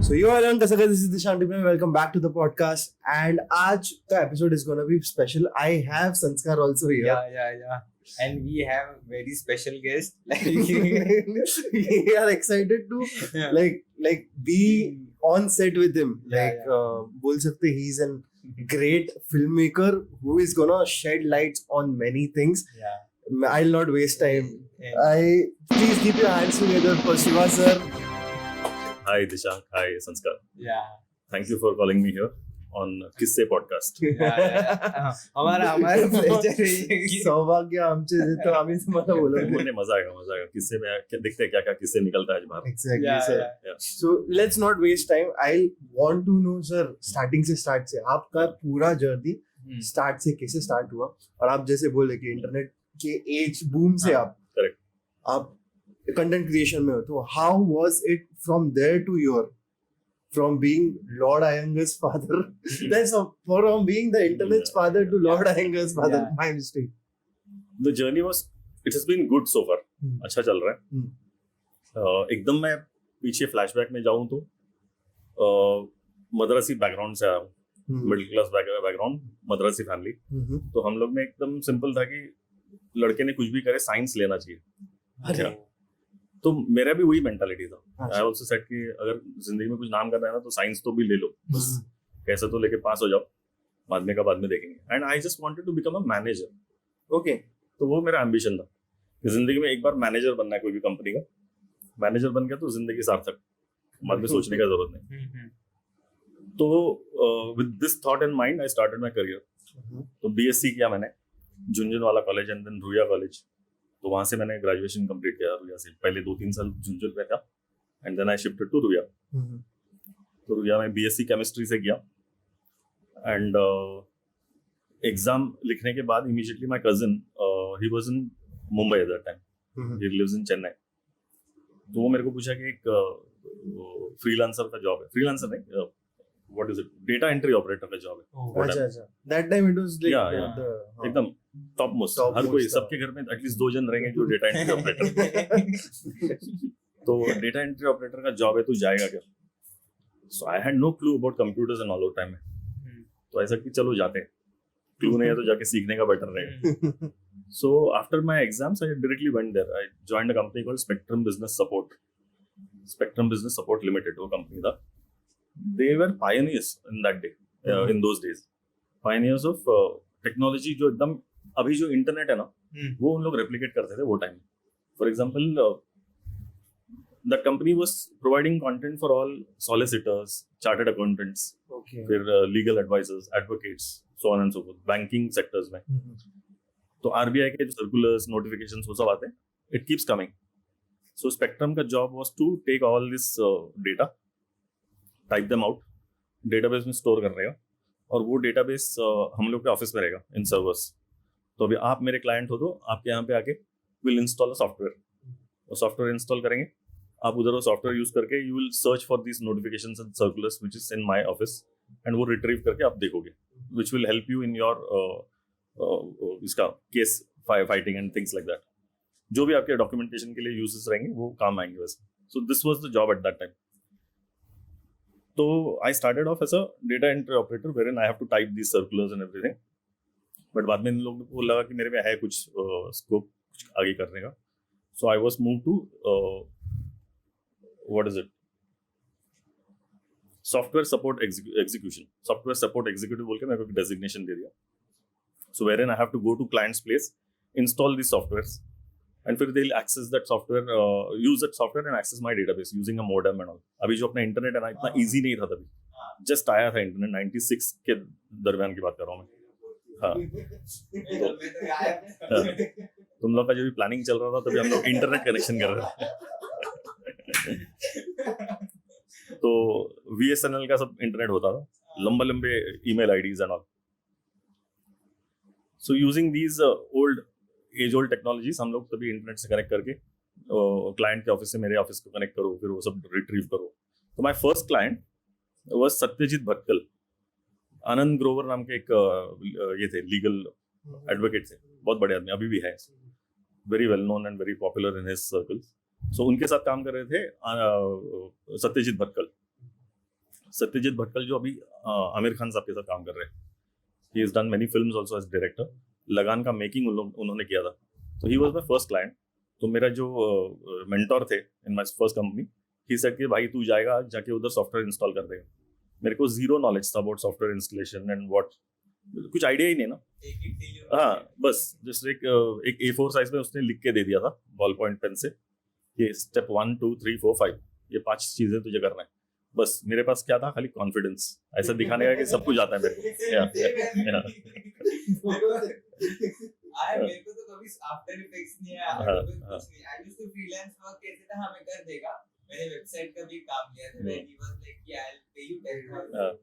So you all on Kasaka, this is Dishan Tipe. Welcome back to the podcast. And आज the episode is gonna be special. I have Sanskar also here. Yeah. And we have very special guest. We are excited to like be on set with him. बोल सकते he's a great filmmaker who is gonna shed lights on many things. Yeah. I'll not waste time. Please keep your hands together for Shiva sir. Hi Dishank, hi Sanskar. Yeah. Thank you for calling me here on Kisse podcast. हमारा pleasure है. सौभाग्य आमचे देतो आम्ही तुम्हाला बोलवलं. मुझे मजा आएगा. किस्से में देखते हैं क्या किस्से निकलता है आज बाहर. Exactly, Yeah, sir. Yeah. So let's not waste time. I want to know, sir, starting से आपका पूरा जर्नी स्टार्ट से कैसे स्टार्ट हुआ और आप जैसे बोले कि इंटरनेट के एज बूम से आप कंटेंट क्रिएशन में हो तो how was it from there to your from being Lord Iyengar's father that's from being the internet's father to Lord Iyengar's father. Yeah. My mistake. The journey it has been good so far. अच्छा चल रहा है. एकदम मैं पीछे flashback में जाऊं तो मद्रासी बैकग्राउंड से आया हूँ. Middle class background, Madrasi family. तो हम लोग में एकदम सिंपल था कि लड़के ने कुछ भी करे साइंस लेना चाहिए. अरे तो मेरा भी वही मेंटालिटी था. आई आल्सो सेड कि अगर जिंदगी में कुछ नाम करना है ना तो साइंस तो भी ले लो, बस कैसे तो लेके पास हो जाओ, बाद में देखेंगे. And I just wanted to become a manager. Okay, तो वो मेरा एम्बिशन था कि जिंदगी में एक बार मैनेजर बनना है कोई भी कंपनी का. मैनेजर बन गया तो जिंदगी सार्थक, बाद में सोचने का जरूरत नहीं. तो with this thought in mind I started my career. तो बीएससी किया मैंने Jhunjhunwala college and then Ruia college. तो वहां से मैंने ग्रेजुएशन कंप्लीट किया रुया से. पहले 2-3 साल झुंझुन में था and then I shifted to Ruya. तो रुया में बीएससी केमिस्ट्री से किया एंड एग्जाम लिखने के बाद immediately my cousin he was in Mumbai at that time, he lives in Chennai. तो वो मेरे को पूछा कि एक फ्रीलांसर का जॉब है, फ्रीलांसर नहीं, what is it, data entry operator का जॉब है. अच्छा that time it was like एकदम टॉप मोस्ट. हर कोई, सबके घर में एटलीस्ट 2 जन रहेंगे जो डेटा एंट्री ऑपरेटर. तो डेटा एंट्री ऑपरेटर का जॉब है, तो जाएगा क्या? So I had no clue about computers and all उस टाइम में. तो ऐसा कि चलो जाते हैं, क्लू नहीं है तो जाके सीखने का बेटर रहेगा. So after my exams I directly went there. I joined a company called Spectrum Business Support. Spectrum Business Support Limited वो कंपनी था. They were pioneers in that day, in those days. Pioneers of technology जो एकदम अभी जो internet है ना वो उन लोग रेप्लिकेट करते थे वो time. For example that company was providing content for all solicitors, chartered accountants, फिर legal advisers, advocates, so on and so forth, banking sectors में. तो आरबीआई के जो सर्कुलर्स, नोटिफिकेशंस वो सब आते हैं, it keeps coming. So Spectrum का job was to take all this data, type them out, database में स्टोर कर रहेगा और वो डेटाबेस हम लोग के ऑफिस में रहेगा इन सर्वर्स. तो अभी आप मेरे क्लाइंट हो तो आपके यहाँ पे आके विल इंस्टॉल अ सॉफ्टवेयर. वो सॉफ्टवेयर इंस्टॉल करेंगे, आप उधर वो सॉफ्टवेयर यूज करके you will search for this notifications and circulars which is in my office and वो रिट्रीव करके आप देखोगे, which will help you in your इसका case fighting and things like that. जो भी आपके डॉक्यूमेंटेशन के लिए यूजेस रहेंगे वो काम आएंगे वैसे. So this was the job eight that time. So I started off as a data entry operator wherein I have to type these circulars and everything. But बाद में इन लोगों को लगा कि मेरे में है कुछ स्कोप कुछ आगे करने का. So I was moved to what is it? Software support execution. Software support executive बोल के मेरे को designation दे दिया. So wherein I have to go to client's place, install these softwares, and फिर they'll access that software, use that software and access my database using a modem and all. अभी जो अपना internet है ना इतना easy नहीं था तभी. जस्ट आया था इंटरनेट 96 के दरमियान की बात कर रहा हूँ मैं. हाँ, तुम लोग का जो भी प्लानिंग चल रहा था तभी हम लोग इंटरनेट कनेक्शन कर रहे थे. तो VSNL का सब इंटरनेट होता था, लंबे email IDs and all. So using these as old technologies हम लोग तभी इंटरनेट से कनेक्ट करके क्लाइंट के ऑफिस से मेरे ऑफिस को कनेक्ट करो, फिर वो सब रिट्रीव करो. तो my first client was Satyajit Bhatkal. Anand Grover नाम के एक ये थे लीगल एडवोकेट थे, बहुत बड़े आदमी, अभी भी है, very well known and very popular in his circles. So उनके साथ काम कर रहे थे सत्यजीत भटकल. सत्यजीत भटकल जो अभी आमिर खान साहब के साथ काम कर रहे हैं, he has done many films also as director. Lagaan का मेकिंग उन्होंने किया था, तो he was my first client. तो मेरा जो मेंटोर थे in my first company, he said कि भाई तू जाएगा जाके उधर सॉफ्टवेयर इंस्टॉल कर देगा। मेरे को जीरो नॉलेज था about software installation and what, कुछ आइडिया ही नहीं ना। हाँ, बस जस्ट एक A4 साइज में उसने लिख के दे दिया था बॉल पॉइंट पेन से, ये स्टेप 1 2 3 4 5 ये 5 चीजें तुझे करना है। बस मेरे पास क्या था, खाली कॉन्फिडेंस, ऐसा दिखाने का कि सब कुछ आता है मेरे को। मेरे को तो कभी आफ्टर इफेक्ट्स नहीं आया, कुछ नहीं। I used to freelance work कैसे था, हमें कर देगा। मैंने वेबसाइट का भी काम किया था, व्हेन ही वाज लाइक कि I will pay you 10,000,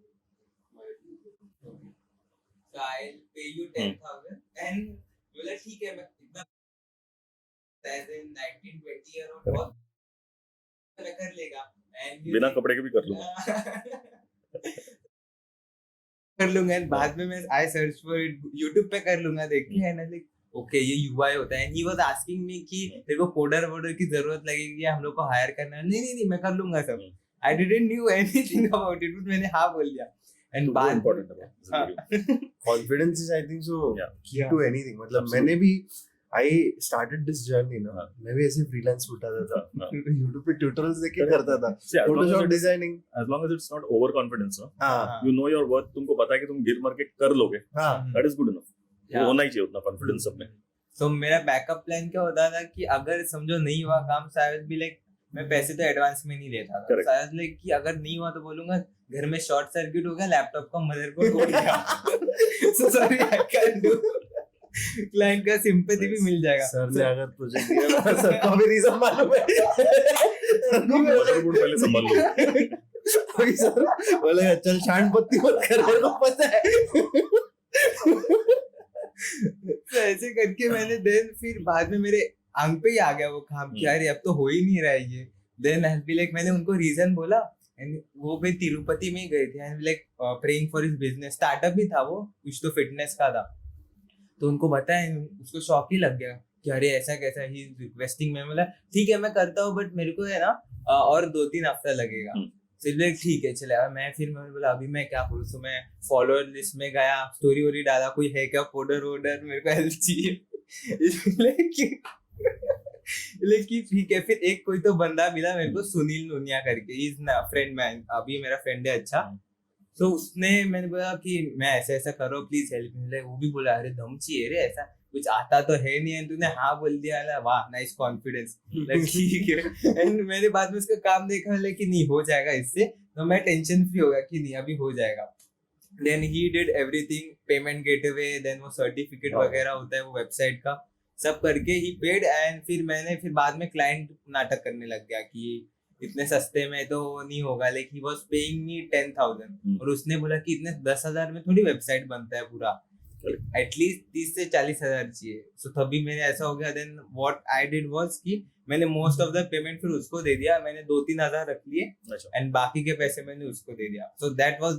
so I'll pay you 10,000 and बोला ठीक है, मैं इतना एज इन 19-20 ईयर ओल्ड बहुत कर लेगा, एंड बिना कपड़े के भी कर लूंगा। कर लूंगा। एंड बाद में मैं आई सर्च फॉर YouTube पे कर लूंगा, देख के, एंड लाइक ओके ये UI होता है। And he was asking me कि तेरे को कोडर वोडर की जरूरत लगेगी या हम लोग को हायर करना है? नहीं मैं कर लूंगा सब। I didn't knew anything about it, but मैंने हाँ बोल दिया। एंड बाद इम्पोर्टेंट है confidence is I think so की Yeah. To anything. मतलब मैंने भी आई स्टार्टेड दिस जर्नी ना, मैं भी ऐसे फ्रीलांस उठाता था, YouTube पे ट्यूटोरियल्स देख के करता था, Photoshop designing. as long as it's not over confidence, no? हाँ You know your worth, तुमको पता है कि तुम गिर मर के कर लोगे, हाँ that is good enough। Yeah. होना ही चाहिए उतना कॉन्फिडेंस सब में। तो मेरा बैकअप प्लान क्या होता था कि अगर समझो नहीं हुआ काम, शायद भी लाइक मैं पैसे तो एडवांस में नहीं लेता था, Correct. शायद लाइक कि अगर नहीं हुआ तो बोलूंगा घर में शॉर्ट सर्किट हो गया, लैपटॉप का मदरबोर्ड टूट गया, so sorry I can do. Client का सिंपैथी भी मिल जाएगा। सर ने अगर प्रोजेक्ट दिया ना, सर को भी रीजन मालूम है, सर को मदरबोर्ड पहले संभाल लो। कोई सर बोलेगा चल शांत पत्ती मत कर, मेरे को पता है। तो ऐसे करके मैंने देन फिर बाद में मेरे आंख पे ही आ गया वो काम कि यार अब तो हो ही नहीं रहा है ये। देन आई बी लाइक मैंने उनको रीजन बोला, एंड वो भी तिरुपति में गए थे, and like praying for his business, startup भी था वो, कुछ तो फिटनेस का था। तो उनको बताया, उसको शॉक ही लग गया कि अरे ऐसा कैसा, ही रिक्वेस्टिंग में। बोला ठीक है मैं करता हूँ, बट मेरे को है ना और 2-3 हफ्ता लगेगा। फिर ठीक है चलेगा। मैंने बोला अभी मैं क्या करूँ, तो मैं फॉलोअर लिस्ट में गया, स्टोरी वोरी डाला, कोई है क्या कोडर वोडर, मेरे को हेल्प चाहिए। लेकिन ठीक है, फिर एक कोई तो बंदा मिला मेरे को, सुनील नूनिया करके, इज फ्रेंड मैन, अभी मेरा फ्रेंड है अच्छा। तो उसने, मैंने बोला कि मैं ऐसा ऐसा करो प्लीज हेल्प मी। वो भी बोला अरे दम चाहिए रे, ऐसा कुछ आता तो है नहीं, है तूने हाँ बोल दिया, वाह नाइस कॉन्फिडेंस, ठीक है। एंड मैंने बाद में उसका काम देखा, लेकिन नहीं हो जाएगा इससे, तो मैं टेंशन फ्री हो गया कि नहीं अभी हो जाएगा। Then he did everything, payment gateway, then वो सर्टिफिकेट वगैरह होता है वो वेबसाइट का, सब करके ही पेड। एंड फिर बाद में क्लाइंट नाटक करने लग गया कि इतने सस्ते में तो नहीं होगा, like he was paying me 10,000, और उसने बोला कि इतने 10,000 में थोड़ी वेबसाइट बनता है पूरा, एटलीस्ट 30 से 40,000 चाहिए। सो तभी मेरे ऐसा हो गया। Then what I did was कि मैंने मोस्ट ऑफ द पेमेंट फिर उसको दे दिया, मैंने 2-3 हज़ार रख लिए, एंड बाकी के पैसे मैंने उसको दे दिया। सो दैट वाज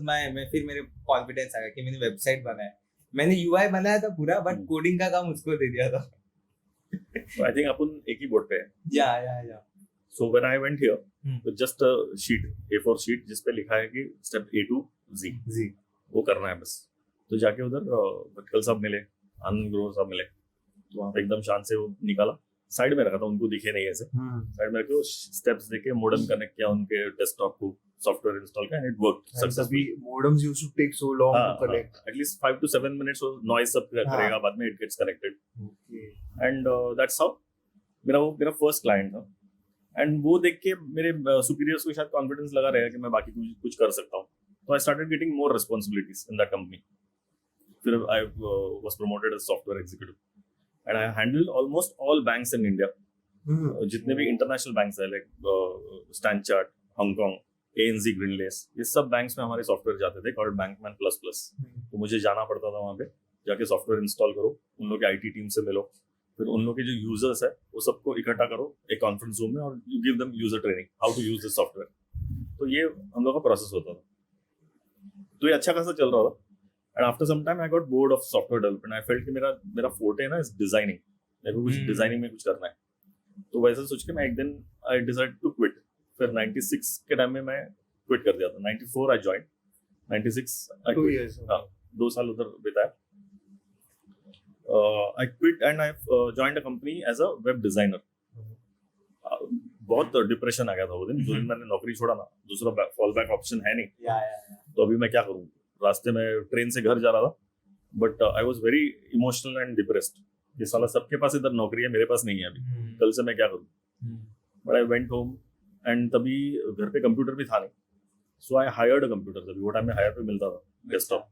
फिर मेरे कॉन्फिडेंस आ गया कि मैंने वेबसाइट बनाया, मैंने UI बनाया था पूरा, बट कोडिंग का काम उसको दे दिया था। आई थिंक अपन एक ही बोर्ड पे है। या So when I went here, just a sheet, A4 sheet, जिस पे लिखा है कि step A to Z, वो करना है बस। तो जाके उधर भटकल साहब मिले, आनंद ग्रोवर साहब मिले, तो वहाँ पे एकदम शांत से वो निकाला, साइड में रखा था, उनको दिखे नहीं ऐसे, साइड में रखे, स्टेप्स देके मोडेम कनेक्ट किया उनके डेस्कटॉप को, सॉफ्टवेयर इंस्टॉल किया, and it worked successfully. Modems used to take so long to connect, at least 5 to 7 minutes वो नॉइज सब करेगा, बाद में it gets connected, and that's how मेरा फर्स्ट क्लाइंट था। एंड वो देख के मेरे सुपीरियर्स को शायद कॉन्फिडेंस लगा रहेगा कि मैं बाकी कुछ कर सकता हूँ, तो I started getting more responsibilities in that company. फिर I was promoted as software executive, and I handled almost all banks in India, जितने भी इंटरनेशनल बैंक्स है, like Standard Chartered, Hong Kong, ANZ, Grindlays, ये सब बैंक्स में हमारे software जाते थे, कॉल्ड बैंकमैन प्लस। तो मुझे जाना पड़ता था वहाँ पे, जाके सॉफ्टवेयर इंस्टॉल करो, उन लोग के IT टीम से मिलो, फिर उन लोग के जो यूजर्स है वो सबको इकट्ठा करो एक कॉन्फ्रेंस रूम में, और you give them user training, how to use this software. तो ये हम लोग का प्रोसेस होता था, तो ये अच्छा खासा चल रहा था। And after some time I got bored of software development, I felt कि मेरा फोर्टे है ना इस डिजाइनिंग, मेरे को कुछ डिजाइनिंग में कुछ करना है। तो वैसे सोच के मैं एक दिन आई डिसाइड टू क्विट। फिर 96 के टाइम में मैं क्विट कर दिया था. 94 I join, 96 I 2 quit. years. हाँ, 2 साल उधर बिताया. I quit and I joined a company as a web designer. बहुत डिप्रेशन आ गया था वो दिन. जो दिन मैंने नौकरी छोड़ा ना, दूसरा फॉल बैक ऑप्शन है नहीं. तो अभी मैं क्या करूँ. रास्ते में ट्रेन से घर जा रहा था, but I was very emotional and depressed. ये साला सबके पास इधर नौकरी है, मेरे पास नहीं है अभी. कल से मैं क्या करूँ. But I went home and तभी घर पे कंप्यूटर भी था नहीं. So I hired a computer. तभी वो टाइम में हायर पे मिलता था डेस्कटॉप,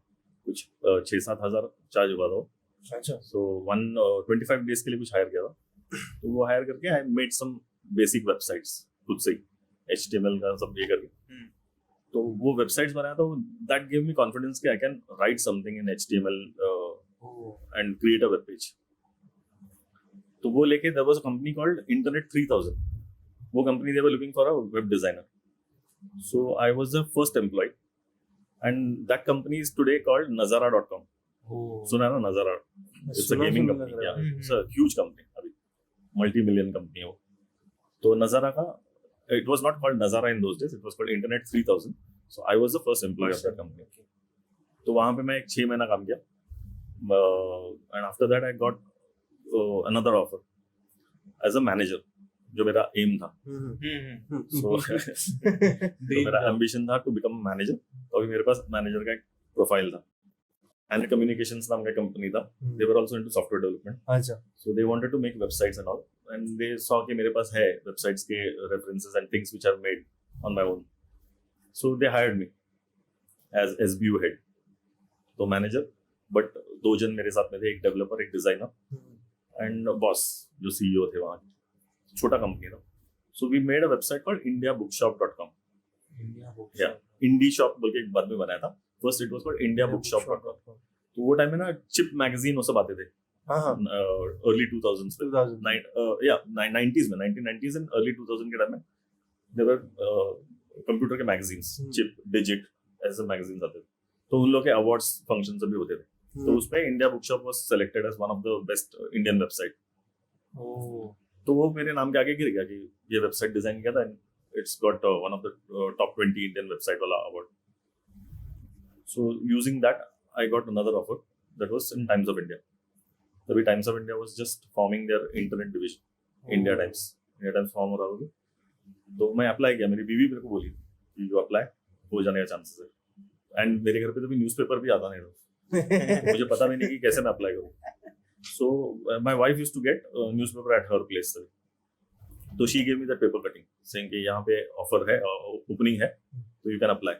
कुछ 6-7 हज़ार चार्ज हुआ था. अच्छा. सो 125 डेज के लिए कुछ हायर किया था. तो वो हायर करके I made some basic websites खुद से ही, HTML का सब ये करके. तो वो वेबसाइट्स बनाया तो दैट गिव मी कॉन्फिडेंस कि I can write something in HTML and create a web page. तो वो लेके there was a company called internet 3000. वो company they were looking for a web designer. So I was the first employee and that company is today called Nazara.com. सुना ना Nazara? It's a gaming company. Yeah it's a huge company. अभी multi million company है वो. तो Nazara का it was not called Nazara in those days, it was called Internet 3000. So I was the first employee of that company. तो वहाँ पे मैं 6 महीना काम किया. And after that I got another offer as a manager, जो मेरा aim था. So मेरा ambition था to become a manager. तो अभी मेरे पास manager का एक प्रोफाइल था. And Communications नाम का कंपनी था. They were also into software development. अच्छा. So they wanted to make websites and all. And they saw कि मेरे पास है websites के references and things which I've made on my own. So they hired me as SBU head. तो manager, but 2 जन मेरे साथ में थे, एक developer, एक designer, and boss जो CEO थे वहाँ. छोटा कंपनी था. So we made a website called indiabookshop.com. Yeah, Indie Shop बोल के एक बाद में बनाया था. First it was called indiabookshop.com. तो वो टाइम में ना चिप मैगजीन वो सब आते थे. early 2000s में. 90s में, 1990s and early 2000 के टाइम में there were कंप्यूटर के मैगजीन्स, चिप, डिजिट, ऐसे मैगजीन्स आते थे. तो उन लोग के अवार्ड्स फंक्शन सभी होते थे. तो उसमें India Book Shop was selected as one of the best Indian website. तो वो मेरे नाम के आगे गिर गया कि ये वेबसाइट डिजाइन किया था and it's got one of the top 20 Indian website वाला award. So using that I got another offer that was in Times of India. तभी Times of India was just forming their internet division. India Times form हो रहा था. तो मैं apply किया. मेरी बीवी मेरे को बोली कि जो अप्लाई हो जाने का चांसेस है. एंड मेरे घर पे तो भी न्यूज़पेपर भी आता नहीं था. तो मुझे पता भी नहीं कि कैसे मैं अप्लाई करूँ. So my wife used to get newspaper at her place. तो she give me that paper cutting saying कि यहाँ पे ऑफर है, ओपनिंग है, तो यू कैन अप्लाई.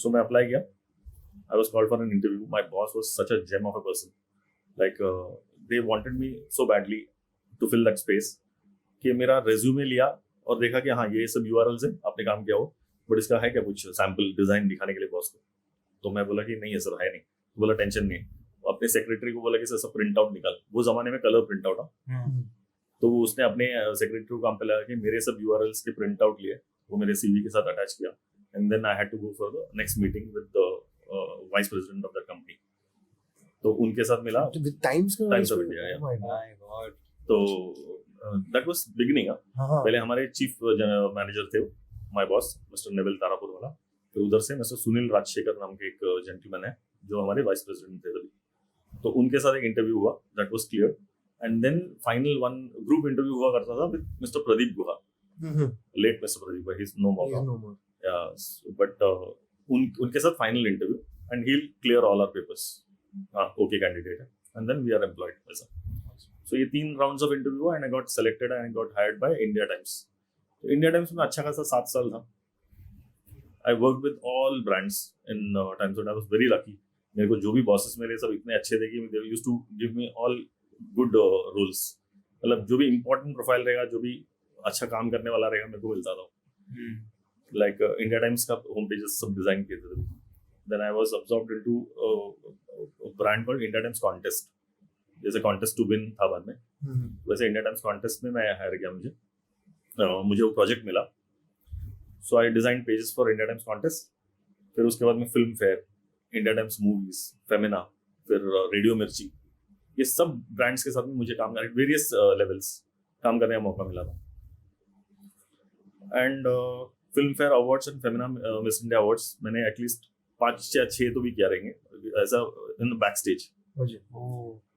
सो मैं अप्लाई किया. I was called for an interview. My boss was such a gem of a person. Like they wanted me so badly to fill that space कि मेरा resume लिया और देखा कि हाँ ये सब URLs है, आपने काम किया हो, बट इसका है क्या कुछ सैम्पल डिजाइन दिखाने के लिए बॉस को. तो मैं बोला कि नहीं है सर, है नहीं. तो बोला टेंशन नहीं. अपने सेक्रेटरी को बोला कि सर सब प्रिंट आउट निकाल. वो जमाने में कलर प्रिंट आउट था. तो वो उसने अपने सेक्रेटरी को काम पे लगा कि मेरे सब URLs के प्रिंट आउट लिए, वो मेरे CV के साथ अटैच किया. And then I had to go for the next meeting with the vice president of that company. तो उनके साथ मिला Times of India. My god. So that was beginning. पहले हमारे चीफ मैनेजर थे my boss mister Neville Tarapurwala. फिर उधर से मिस्टर सुनील राजशेखर नाम के एक जेंटलमैन है जो हमारे वाइस प्रेसिडेंट थे तभी. तो उनके साथ एक इंटरव्यू हुआ. That was clear. And then final one group interview हुआ करता था with mister Pradeep Guha. Late mister Pradeep, he is no more. But उनके साथ final interview and he will clear all our papers. Okay candidate है. And then we are employed ऐसा. So ये 3 rounds of interview हुआ and I got selected and I got hired by India Times. तो India Times में अच्छा खासा 7 साल था. I work with all brands in times. I was very lucky. मेरे को जो भी बॉसेस मिले सब इतने अच्छे थे कि they used to give me all good roles. मतलब जो भी इंपॉर्टेंट प्रोफाइल रहेगा, जो भी अच्छा काम करने वाला रहेगा, मेरे को मिलता था. लाइक इंडिया टाइम्स का होम पेजेस सब डिजाइन किए थे. Then I was absorbed into brand called India Times contest. जैसे कॉन्टेस्ट टू विन था बाद में, वैसे इंडिया टाइम्स कॉन्टेस्ट में मैं हायर किया. मुझे वो प्रोजेक्ट मिला. So I design pages for India Times contest. फिर उसके बाद में Filmfare, India Times movies, Femina, फिर रेडियो मिर्ची, ये सब ब्रांड्स के साथ में मुझे काम करने वेरियस लेवल्स काम करने का मौका मिला था. And Filmfare awards and Femina Miss India awards मैंने एटलीस्ट 5 या 6 तो भी किया रहेंगे as a in backstage.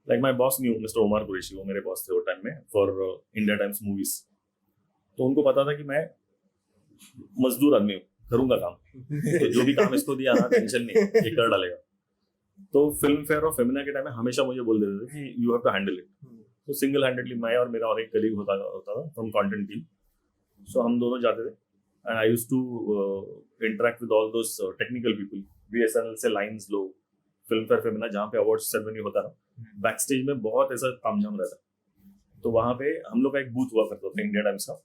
Like my boss new mister Umar Qureshi, वो मेरे बॉस थे वो टाइम में फॉर इंडिया टाइम्स मूवीज. तो उनको पता था कि मैं मजदूर आदमी हूँ, करूंगा काम. तो जो भी काम इसको दिया ना, टेंशन नहीं, ये कर डालेगा. तो फिल्म फेयर और फेमिना के टाइम में हमेशा मुझे बोल देते थे कि you have to handle it. तो सिंगल हैंडेडली मैं और मेरा और एक कलीग होता था फ्रॉम कंटेंट टीम. सो हम दोनों जाते थे and I used to interact with all those technical people. BSNL से लाइंस लो, फिल्म फेयर फेमिना जहाँ पे अवार्ड सेरेमनी होता ना, बैक स्टेज में बहुत ऐसा तामझाम रहता. तो वहाँ पे हम लोग का एक बूथ हुआ करता था इंडिया टाइम्स का,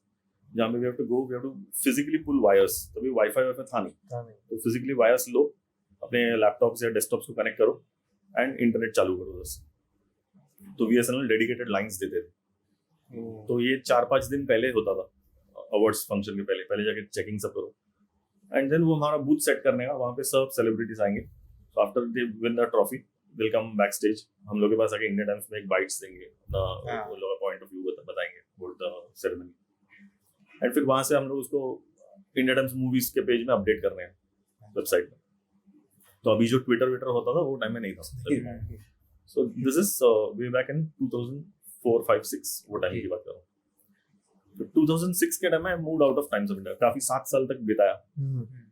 जहाँ पे we have to physically pull wires. तभी वाईफाई था नहीं, तो फिजिकली वायर्स लो, अपने लैपटॉप या डेस्कटॉप को कनेक्ट करो एंड इंटरनेट चालू करो बस. तो बीएसएनएल डेडिकेटेड लाइंस देते थे. तो ये 4-5 दिन पहले होता था अवार्ड्स फंक्शन के पहले जाके चेकिंग सब करो. एंड देन वो हमारा बूथ सेट करने का, वहाँ पे सब सेलिब्रिटीज आएंगे. So after they win the trophy will come back stage, हम लोग के पास आके इंडिया टाइम्स में एक बाइट्स देंगे, वो लोग पॉइंट ऑफ व्यू बताएंगे अबाउट द सेरेमनी. एंड फिर वहाँ से हम लोग उसको इंडिया टाइम्स मूवीज के पेज में अपडेट कर रहे हैं वेबसाइट में. तो अभी जो ट्विटर होता था वो टाइम में नहीं था. So this is way back in 2004-5-6 वो टाइम की बात कर रहा हूँ. तो 2006 के टाइम में moved out of times of India. काफी 7 साल तक बिताया.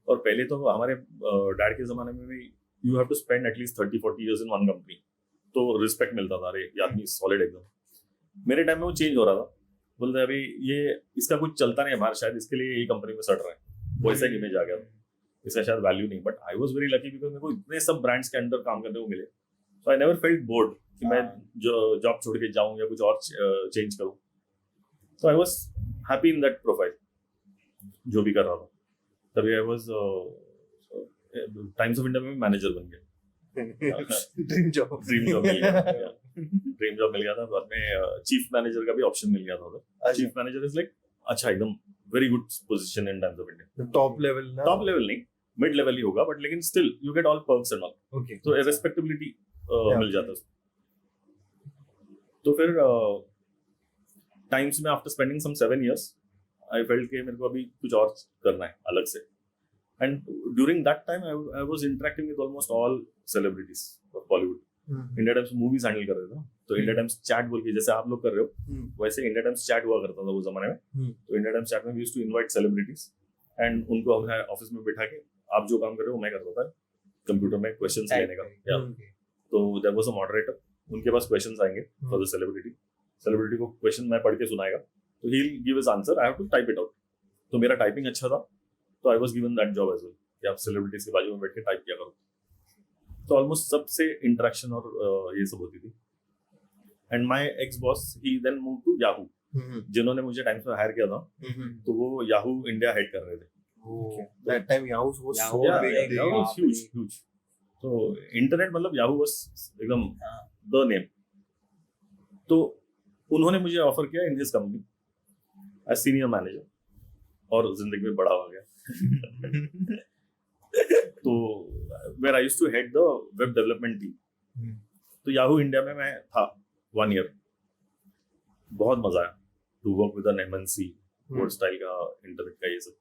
और पहले तो हमारे डैड के जमाने में भी you have to spend at least 30-40 years in one company, तो रिस्पेक्ट मिलता था. अरे ये आदमी सॉलिड एकदम. मेरे टाइम में वो चेंज हो रहा था. बोलते अभी ये इसका कुछ चलता नहीं है बाहर, शायद इसके लिए यही कंपनी में सट रहा है, वो ऐसा एक इमेज आ गया. इसका शायद वैल्यू नहीं. But I was very lucky because मेरे को इतने सब ब्रांड्स के अंडर काम करने को मिले. सो आई नेवर फेल्ट बोर्ड कि मैं जॉब छोड़ के जाऊं या कुछ और चेंज करूं. So I was happy in that profile जो भी कर रहा था. तभी I was Times of India में मैनेजर बन गया. ड्रीम जॉब मिल गया था. बाद में चीफ मैनेजर का भी ऑप्शन मिल गया था. चीफ मैनेजर इज लाइक अच्छा एकदम very good position in Times of India. Top level नहीं, मिड लेवल ही होगा, बट लेकिन still you get all perks and all. Okay, तो रेस्पेक्टेबिलिटी मिल जाता है. तो फिर टाइम्स में after spending some 7 years I felt कि मेरे को अभी कुछ और करना है अलग से. And during that time I was interacting with almost all celebrities of Bollywood. India Times movies handle कर रहे थे. तो इंडिया टाइम्स चैट बोल के जैसे आप लोग कर रहे हो, वैसे इंडिया टाइम्स चैट हुआ करता था वो जमाने में. तो इंडिया टाइम्स चैट में we used to invite celebrities and उनको हमारे ऑफिस में बिठा के आप जो काम कर रहे हो मैं करता था कंप्यूटर में क्वेश्चंस लेने का. तो देयर वाज अ मॉडरेटर, उनके पास क्वेश्चंस आएंगे फॉर द सेलिब्रिटी को क्वेश्चन मैं पढ़ के सुनाएगा. तो he will give his answer, I have to type it out. तो मेरा टाइपिंग अच्छा था, तो I was given that job as well कि आप सेलिब्रिटीज के बाजू में बैठ के टाइप किया करो. तो ऑलमोस्ट सबसे इंटरेक्शन और ये सब होती थी. And my ex boss he then move to Yahoo, जिन्होंने मुझे टाइम्स में हायर किया था. तो वो याहू इंडिया हेड कर रहे थे. That time Yahoo was so big, huge. तो इंटरनेट मतलब याहू वाज एकदम द नेम. तो उन्होंने मुझे ऑफर किया in his company as senior manager, और जिंदगी में बड़ा हो गया. तो where I used to head the web development team. तो याहू इंडिया में मैं था 1 year. बहुत मजा आया to work with an MNC world style का, इंटरनेट का ये सब.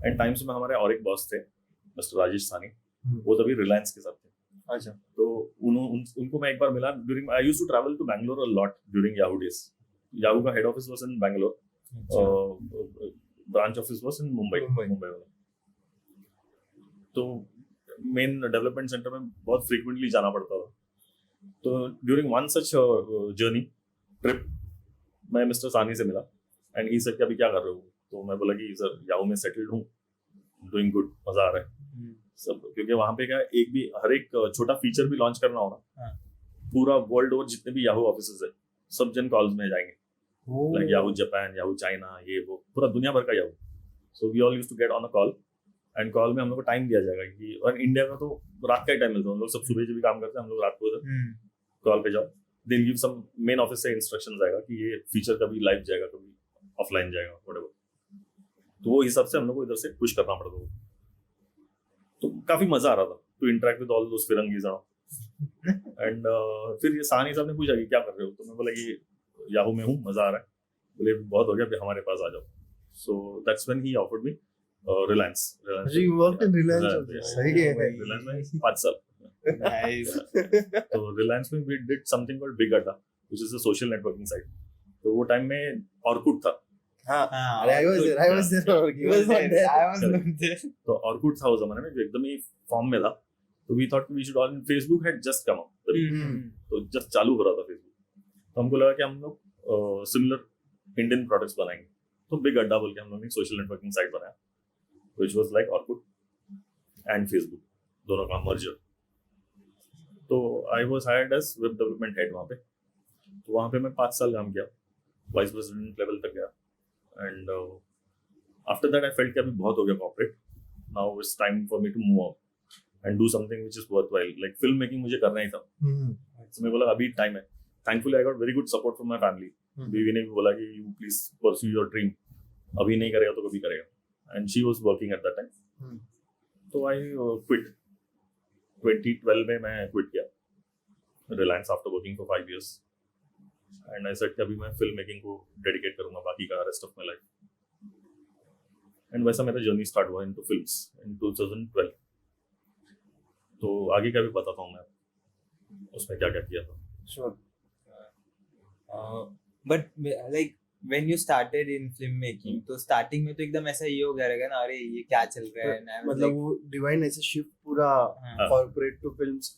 एंड टाइम्स में हमारे और एक बॉस थे मिस्टर राजेश सानी, वो तभी रिलायंस के साथ थे. अच्छा. तो उनको मैं एक बार मिला during, I used to travel to Bangalore a lot during Yahoo days. Yahoo का head office was in Bangalore, branch office was in Mumbai वाला. तो मेन डेवलपमेंट सेंटर में बहुत फ्रीक्वेंटली जाना पड़ता था. तो during one such journey trip मैं मिस्टर सानी से मिला एंड ही सेड कि अभी क्या कर रहे हो. तो मैं बोला कि सर याहू में सेटल्ड हूँ, डूइंग गुड, मजा आ रहा है सब. क्योंकि वहाँ पे क्या एक भी हर एक छोटा फीचर भी लॉन्च करना हो ना, पूरा वर्ल्ड ओवर जितने भी याहू ऑफिसेस है सब जन कॉल्स में जाएंगे. Like Yahoo Japan, Yahoo China, ये वो पूरा दुनिया भर का Yahoo. So we all used to get on a call and call में हम लोग को टाइम दिया जाएगा कि, और इंडिया का तो रात का ही टाइम मिलता है. हम लोग सब सुबह जो भी काम करते हैं हम लोग रात को कॉल पे जाओ. They will give some main office से इंस्ट्रक्शंस आएगा कि ये फीचर कभी लाइव जाएगा, कभी ऑफलाइन जाएगा, व्हाटएवर. तो वो हिसाब से हम लोग को इधर से पुश करना पड़ता था. तो काफी मजा आ रहा था to interact with all those firangis. And फिर ये सानी साहब ने पूछा कि क्या कर रहे हो. तो मैं बोला कि याहू में हूँ, मजा आ रहा है. बोले बहुत हो गया, फिर हमारे पास आ जाओ. So that's when he offered me Reliance जी वर्क इन रिलायंस सही है रिलायंस में 5 साल Nice. तो रिलायंस में we did something called big Adda which is a social networking site तो वो टाइम में ऑर्कुट था हाँ हाँ, अरे I was there He was there. I was not there. तो ऑर्कुट था उस जमाने में जो एकदम ही फॉर्म में था तो we thought we should on Facebook had just come up तो जस्ट चालू हो रहा था फेसबुक तो हमको लगा कि हम लोग सिमिलर इंडियन प्रोडक्ट्स बनाएंगे तो बिग अड्डा बोल के हम लोगों ने सोशल नेटवर्किंग साइट बनाया which was like Orkut and Facebook दोनों का मर्जर तो I was hired as web development head वहाँ पे तो वहाँ पे मैं 5 साल काम किया वाइस प्रेसिडेंट लेवल तक गया and after that I felt कि अभी बहुत हो गया corporate now it's time for me to move out and do something which is worthwhile like film making मुझे करना ही था तो मैं बोला अभी टाइम है thankfully I got very good support from my family बीवी ने भी बोला कि you please pursue your dream अभी नहीं करेगा तो कभी करेगा and she was working at that time तो आई क्विट 2012 में मैं क्विट किया Reliance after working for 5 years and I said कि अभी मैं फिल्म मेकिंग को डेडिकेट करूंगा बाकी का rest of my life and वैसा मेरा जर्नी स्टार्ट हुआ इनटू फिल्म्स इन 2012 तो आगे का भी बताता हूँ मैं उसमें क्या क्या किया था sure But like when you started in filmmaking, तो starting में तो एकदम ऐसा ये हो गया रहेगा ना, अरे ये क्या चल रहा है ना, मतलब वो डिवाइन ऐसे शिफ्ट पूरा हाँ. कॉर्पोरेट टू फिल्म्स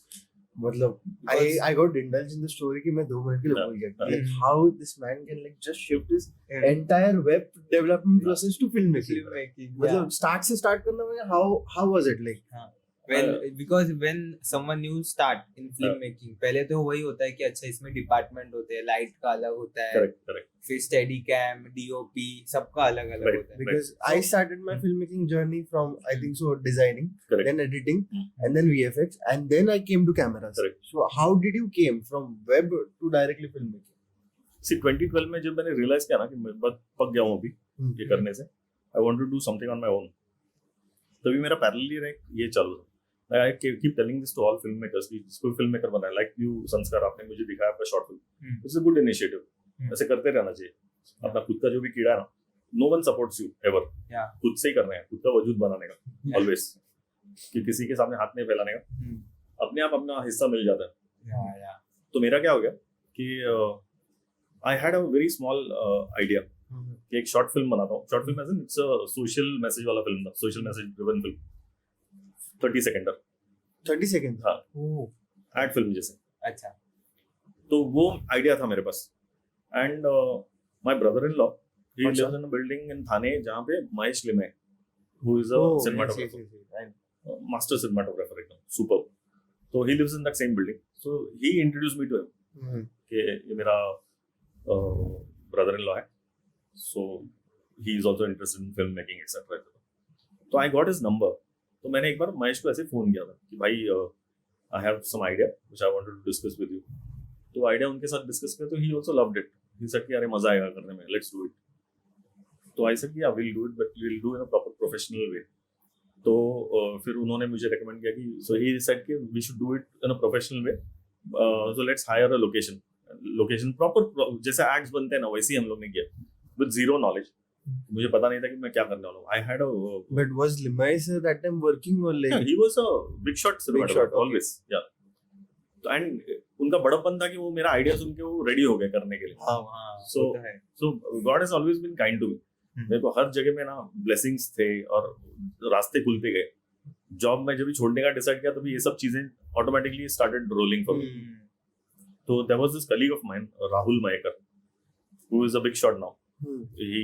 मतलब I got indulged in the story कि मैं 2 मिनट के लिए भूल गया कि Yeah. how this man can like just shift his entire web development process to filmmaking filmmaking. मतलब start से start करना मतलब how was it like Because when someone new start in filmmaking, पहले तो वही होता है कि अच्छा इसमें डिपार्टमेंट होते हैं, लाइट का अलग होता है, करेक्ट फिर स्टेडी कैम, डीओपी, सबका अलग अलग Right. होता है. because I started my filmmaking journey from I think so designing Correct. then editing and then VFX and then I came to cameras Correct. so how did you came from web to directly filmmaking सी 2012 में जब मैंने realise किया ना कि मैं बस पक गया हूँ अभी ये करने से I want to do something on my own तभी मेरा पैरेलली ये चालू था I keep telling this to all film makers कि जिसको फिल्म मेकर बना है लाइक यू संस्कार आपने मुझे दिखाया आपका short film it's a good initiative ऐसे करते रहना चाहिए अपना खुद का जो भी कीड़ा है ना no one supports you ever खुद से ही करना है खुद का वजूद बनाने का ऑलवेज कि किसी के सामने हाथ नहीं फैलाने का अपने आप अपना हिस्सा मिल जाता है तो मेरा क्या हो गया कि I had a very small idea कि एक शॉर्ट फिल्म बनाता हूँ short film as in it's a social message वाला फिल्म था social message driven film 30 second 30 seconds हाँ ओह, एड फिल्म जैसे अच्छा. तो वो आइडिया था मेरे पास and my brother in law he अच्छा. Lives in a building in Thane जहाँ पे Mahesh Limaye who is a Oh, yes, cinematographer yes, yes, yes. Master cinematographer एकदम सुपर तो he lives in that same building so he introduce me to him कि ये मेरा brother in law है so he is also interested in film making etcetera तो I got his number तो मैंने एक बार महेश को ऐसे फोन किया था कि भाई I have some idea which I wanted to discuss with you तो आइडिया उनके साथ डिस्कस किया तो he also loved it he said कि अरे मजा आएगा करने में लेट्स डू इट तो आई सेड कि I will do it but will do in a proper professional way तो फिर उन्होंने मुझे रेकमेंड किया कि सो ही सेड कि we should do it in a professional way so let's hire a location proper जैसे ads बनते हैं ना वैसे ही हम लोग ने किया विद जीरो नॉलेज मुझे पता नहीं था कि मैं क्या करने वाला हूँ आई had a but was Limai sir that time working or like he was a big shot cinematographer okay. always yeah तो एंड उनका बड़प्पन था कि वो मेरा आइडिया सुन के वो रेडी हो गए करने के लिए हाँ, So- होता है. So God has always been kind to me मेरे को हर जगह में ना ब्लेसिंग्स थे और रास्ते खुलते गए जॉब में जब भी छोड़ने का डिसाइड किया तभी ये सब चीजें automatically started rolling for me तो there was this colleague of mine Rahul Mayekar who is a big shot now he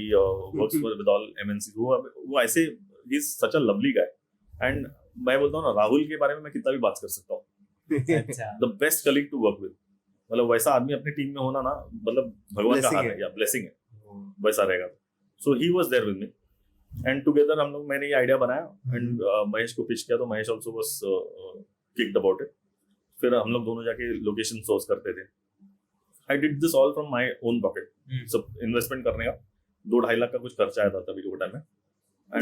works with all MNC वो ऐसे he is such a lovely guy and मैं बोलता हूँ ना राहुल के बारे में मैं कितना भी बात कर सकता हूँ अच्छा. The best colleague to work with मतलब वैसा आदमी अपनी टीम में होना ना मतलब भगवान का Blessing हाथ है. है या ब्लेसिंग है वैसा रहेगा so he was there with me and together हम लोग मैंने ये आइडिया बनाया एंड महेश को पिच किया तो Mahesh also was kicked about it फिर हम लोग दोनों जाके लोकेशन सोर्स करते थे I did this all from my own pocket सब इन्वेस्टमेंट करने का 2-2.5 लाख का कुछ खर्चा आया था तभी के टाइम में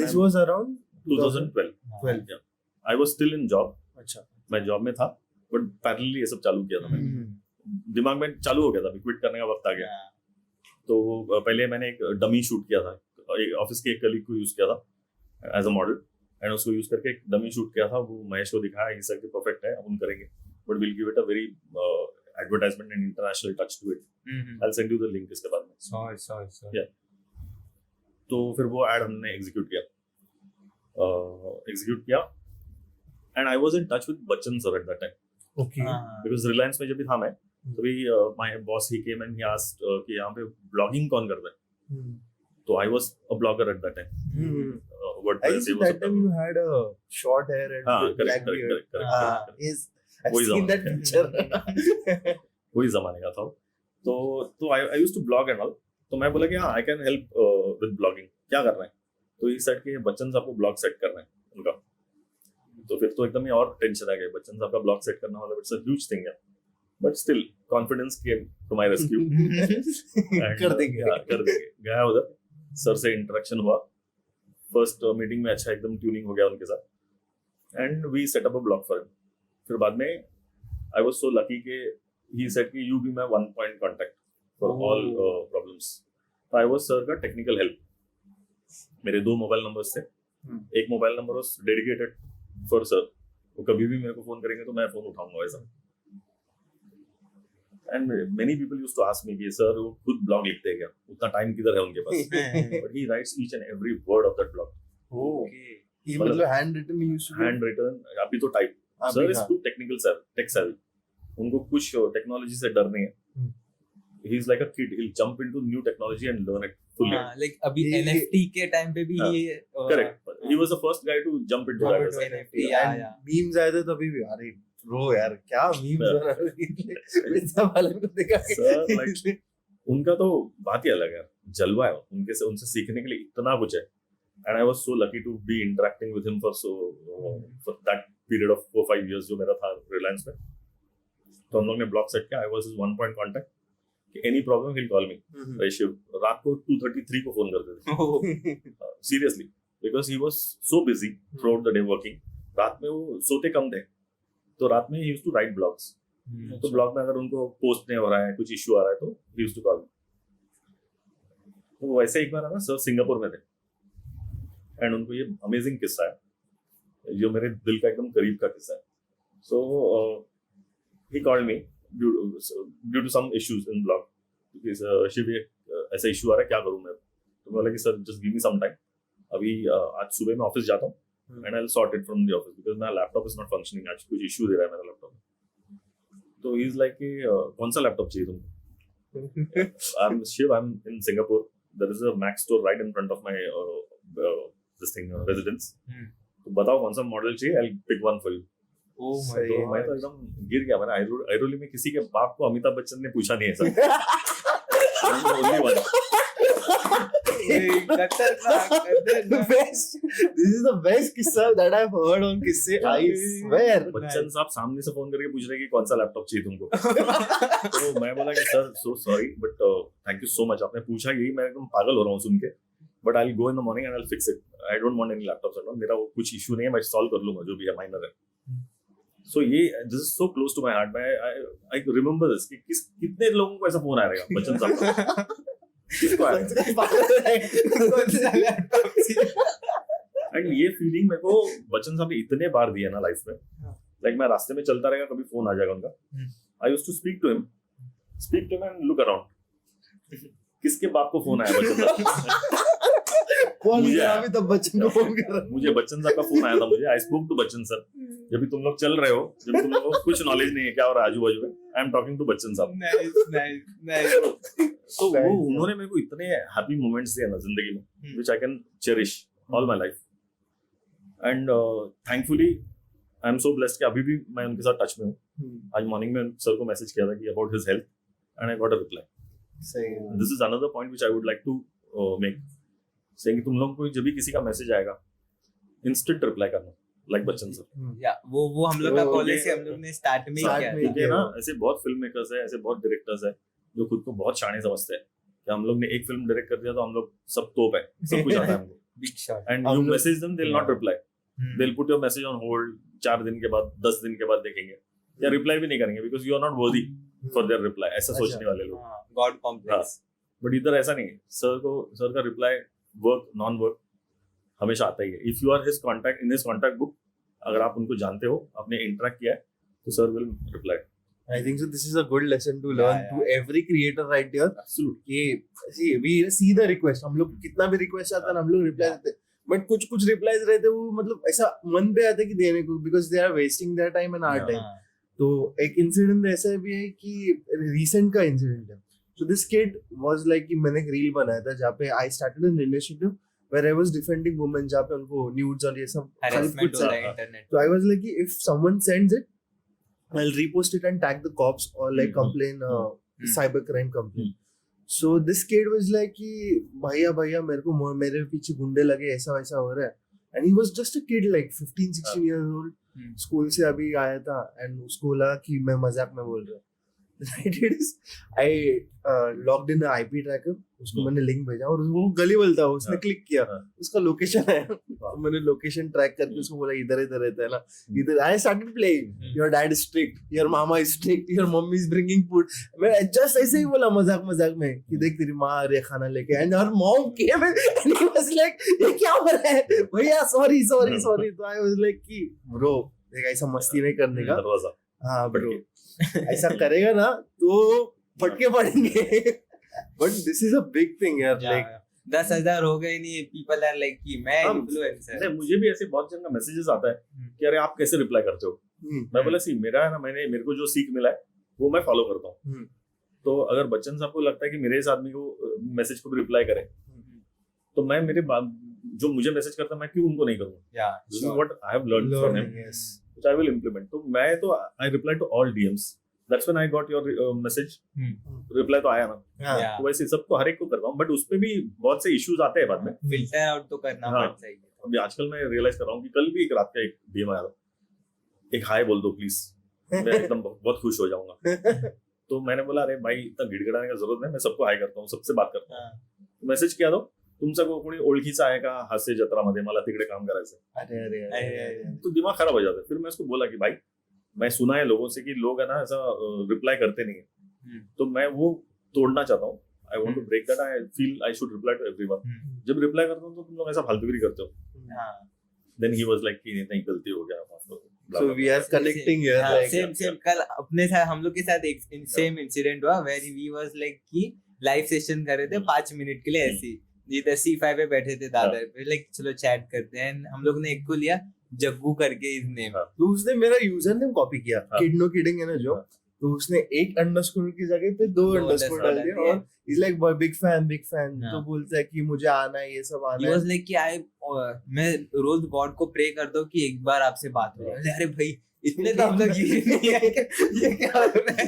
this was around 2012 I was still in job अच्छा मैं जॉब में था बट पैरेलली ये सब चालू किया था मैंने दिमाग में चालू हो गया था क्विट करने का वक्त आ गया तो पहले मैंने एक डमी शूट किया था एक ऑफिस के एक कलीग को यूज किया था एज अ मॉडल, एंड उसको यूज करके एक डमी शूट किया था, वो महेश को दिखाया, ही सेड कि परफेक्ट है, अपन करेंगे, but will give it a very advertisement and international touch to it, I will send you the link इसके बाद में। Sorry Yeah. तो फिर वो एड हमने एग्जीक्यूट किया and I was in touch with Bachchan sir at that time, Okay. Because Reliance में जब भी था मैं, तभी my boss he came and he asked कि यहाँ पे ब्लॉगिंग कौन करता है, तो I was a blogger eight that time, I WordPress think that time you had a short hair and हाँ black beard. Correct Yes, I've वही seen that जमाना। picture. वही जमाने का था वो। तो I used to blog and all, तो मैं बोला कि हाँ I can help with blogging, क्या करना है, तो ये सेट के बच्चन साहब को ब्लॉग सेट करना है उनका, तो फिर तो एकदम ही और टेंशन आ गई, बच्चन साहब का ब्लॉग सेट करना मतलब इट्स अ ह्यूज थिंग है, but still confidence came to my rescue, कर देंगे। गया उधर, सर से इंटरेक्शन हुआ, फर्स्ट मीटिंग में अच्छा एकदम ट्यूनिंग हो गया उनके साथ, and we set up a blog for him. फिर बाद में आई वाज सो लकी कि ही सेड कि you be my one point contact for all problems, तो आई वाज सर का टेक्निकल हेल्प। मेरे 2 मोबाइल नंबर्स थे, एक mobile number was dedicated for sir, वो कभी भी मेरे को फोन करेंगे तो मैं फोन उठाऊंगा वैसा, and many people used to ask me कि सर वो खुद ब्लॉग लिखते हैं क्या, उतना टाइम किधर है उनके पास, but he writes each and every word of that blog, ये मतलब hand written used to hand written, अभी तो type, sir is too technical tech savvy, उनको कुछ टेक्नोलॉजी से डर नहीं है, he is like a kid, he'll jump into new technology and learn it fully. like अभी ये- NFT के टाइम पे भी ये Correct, he was the first guy to jump into that as well. NFT, yeah. Memes आए थे तभी भी, अरे ब्रो यार क्या मीम्स Yeah. बना रहे पिज्जा वाले को देखा Sir, like, उनका तो बात ही अलग है, जलवा है उनसे सीखने के लिए इतना कुछ है, and I was so lucky to be interacting with him for that period of 4-5 years जो मेरा था रिलायंस में। तो हम लोग ने ब्लॉग सेट किया, I was his one point contact, any problem he'll call me, अरे शिव, रात को 2:33 को फोन करते थे, seriously, because he was so busy throughout the day working, रात में वो सोते कम थे, तो रात में he used to write blogs, तो ब्लॉग में अगर उनको पोस्ट नहीं हो रहा है, कुछ इश्यू आ रहा है, तो he used to call me. तो वैसे एक बार है ना, सर सिंगापुर में थे, एंड उनको ये अमेजिंग किस्सा है जो मेरे दिल का एकदम करीब का किस्सा है। So he called me due to some issues in blog, क्योंकि शिव ऐसा इशू आ रहा है, क्या करूं मैं, तो बोला कि sir just give me some time, अभी आज सुबह मैं ऑफिस जाता हूँ and I will sort it from the office, because my laptop is not functioning, आज कुछ इशू दे रहा है मेरा लैपटॉप में। तो ही इज लाइक कि कौन सा लैपटॉप चाहिए तुमको, I am Shiv, I am in Singapore, there is a Mac store right in front of my this thing residence, तो बताओ कौन सा मॉडल चाहिए, I will pick one for you. सही तो मैं तो एकदम गिर गया, मैंने आइरोली में किसी के बाप को अमिताभ बच्चन ने पूछा नहीं है sir, only one. The best. This is the best किस्सा that I've heard on किस्से. I swear. बच्चन साहब सामने से फोन करके पूछ रहे हैं कि कौन सा लैपटॉप चाहिए तुमको, तो मैं बोला कि sir so sorry but thank you so much, आपने पूछा यही, मैं एकदम पागल हो रहा हूँ सुन के, but I will go in the morning and I will fix it, I don't want any laptops at all, मेरा वो कुछ इशू नहीं है, मैं सॉल्व कर लूंगा, जो भी है माइनर है। सो ये this is so close to my heart, I remember this कि कितने लोगों को ऐसा फोन आएगा बच्चन साहब किसको आएगा, एंड ये फीलिंग मेरे को बच्चन साहब ने इतने बार दिया ना लाइफ में, लाइक मैं रास्ते में चलता रहेगा, कभी फोन आ जाएगा उनका, I used to speak to him and look around, किसके बाप को फोन आया बच्चन साहब, तब बच्चन को फोन कर रहा है। मुझे बच्चन साहब का फोन आया था, मुझे I spoke to Bachchan sir, जब भी तुम लोग चल रहे हो, जब तुम लोगों को कुछ नॉलेज नहीं है क्या हो रहा है आजू बाजू में, I am talking to Bachchan साहब। तो वो उन्होंने मेरे को इतने हैप्पी मोमेंट्स दिए ना जिंदगी में, which I can cherish all my life, and thankfully I am so blessed कि अभी भी मैं उनके साथ टच में हूँ। आज मॉर्निंग में सर को मैसेज किया था कि about his health, and I got a reply. This is another point which I would like to make, saying तुम लोगों को जब भी किसी का मैसेज आएगा इंस्टेंट रिप्लाई करना, लाइक बच्चन सर। या वो हम लोग का पॉलिसी हम लोग ने स्टार्ट में ही किया है, क्योंकि ना ऐसे बहुत फिल्म मेकर्स है, ऐसे बहुत डायरेक्टर्स है जो खुद को बहुत शाने समझते हैं कि हम लोग ने एक फिल्म डायरेक्ट कर दिया तो हम लोग सब तोप है, सब कुछ आता है हमको, big shot, and you message them, they will not reply, they will put your message on hold, 4 दिन के बाद 10 दिन के बाद देखेंगे, या रिप्लाई भी नहीं करेंगे because you are not worthy for their reply, ऐसा सोचने वाले लोग, गॉड कॉम्प्लेक्स। बट इधर ऐसा नहीं है, सर का रिप्लाई वर्क नॉन वर्क हमेशा आता ही है. If you are his contact in his contact book, अगर आप उनको जानते हो, आपने इंटरेक्ट किया है, तो sir will reply. I think so. This is a good lesson to learn to every creator right here. Absolutely. See, we see the request. हम लोग कितना भी request आता है ना, हम लोग reply देते हैं. But कुछ replies रहते हैं वो मतलब ऐसा मन पे आता है कि देने को, because they are wasting their time and our time. तो एक incident ऐसा भी है कि recent का incident है. So this kid was like कि मैंने एक reel बनाया था जहाँ पे I started an initiative where I was defending women, जहाँ पे उनको nudes और ये सब harassment हो रहा है internet. So I was like कि if someone sends it, I'll repost it and tag the cops or like complain cybercrime complaint. So this kid was like कि भैया मेरे पीछे गुंडे लगे, ऐसा वैसा हो रहा है. And he was just a kid like 15-16 years old. School से अभी आया था and उसको लगा कि मैं मजाक में बोल रहा हूँ. I did is I logged in the IP tracker. उसको मैंने लिंक भेजा और वो गलीबल था, उसने क्लिक किया, उसका लोकेशन है. तो मैंने लोकेशन ट्रैक करके उसको बोला इधर रहता है ना, इधर. I started playing. Your dad is strict, your mama is strict, your mommy is bringing food. मैं just ऐसे ही बोला मजाक में कि देख तेरी माँ आ रही है खाना लेके. And her mom came and he was like ये क्या हो रहा है भैया, sorry. तो I was like कि bro देख ऐसा मस्ती नहीं करने का. हाँ ब्रो, ऐसा करेगा ना तो फटके पड़ेंगे. But this is a big thing यार. लाइक 10,000 हो गए नहीं, पीपल आर लाइक कि मैं इन्फ्लुएंसर. मुझे भी ऐसे बहुत जन का मैसेजेस आता है कि अरे आप कैसे रिप्लाई करते हो. मैं बोला सी मेरा है ना, मेरे को जो सीख मिला है वो मैं फॉलो करता हूँ. तो अगर बच्चन साहब को लगता है कि मेरे इस आदमी को मैसेज को भी रिप्लाई करे, तो मैं मेरे जो मुझे मैसेज करता है मैं क्यों उनको नहीं करूँगा. This is what I have learned from him, which I will implement. तो मैं तो I reply to all DMs. That's when I got your message. Reply तो आया ना. तो वैसे सबको हर एक को करता हूँ, बट उसपे भी बहुत से इश्यूज आते हैं बाद में. फिल्टर आउट तो करना पड़ता है. अभी आजकल मैं रियलाइज कर रहा हूँ कि कल भी एक रात का एक DM आया था, एक हाय बोल दो प्लीज, मैं एकदम बहुत खुश हो जाऊंगा. तो मैंने बोला अरे भाई इतना गिड़गिड़ाने का जरूरत नहीं, मैं सबको हाय करता हूँ, सबसे बात करता हूँ. मैसेज किया दो तुमचा कोणी ओळखीचा आहे का हास्य जत्रामध्ये, मला तिकडे काम करायचं. अरे तो दिमाग खराब हो जाता है. फिर मैं उसको बोला कि भाई मैं सुना है लोगों से कि लोग है ना ऐसा रिप्लाई करते नहीं है, तो मैं वो तोड़ना चाहता हूँ. I want to break that. I feel I should reply to everyone. जब रिप्लाई करता हूँ तो तुम लोग ऐसा फालतूगिरी करते हो. देन ही वाज लाइक कि नहीं गलती हो गया. So we are connecting here. Like same कल अपने साथ हम लोग के साथ एक सेम इंसिडेंट हुआ where we was like कि लाइव सेशन कर रहे थे 5 मिनट के लिए ऐसे इधर C5 पे बैठे थे दादर पे, लाइक चलो चैट करते हैं. हम लोग ने एक को लिया जग्गू करके इस नेम. तो उसने मेरा यूजर नेम कॉपी किया, किडनो किडिंग है ना जो, तो उसने एक अंडरस्कोर की जगह पे 2 अंडरस्कोर डाल दिया और इज लाइक बिग फैन. तो बोलता है कि मुझे आना है, ये सब आना है. ही वाज लाइक कि मैं रोज गॉड को प्रे करता हूँ कि एक बार आपसे बात हो. अरे भाई इतने तो हम लोग ये क्या हो रहा है.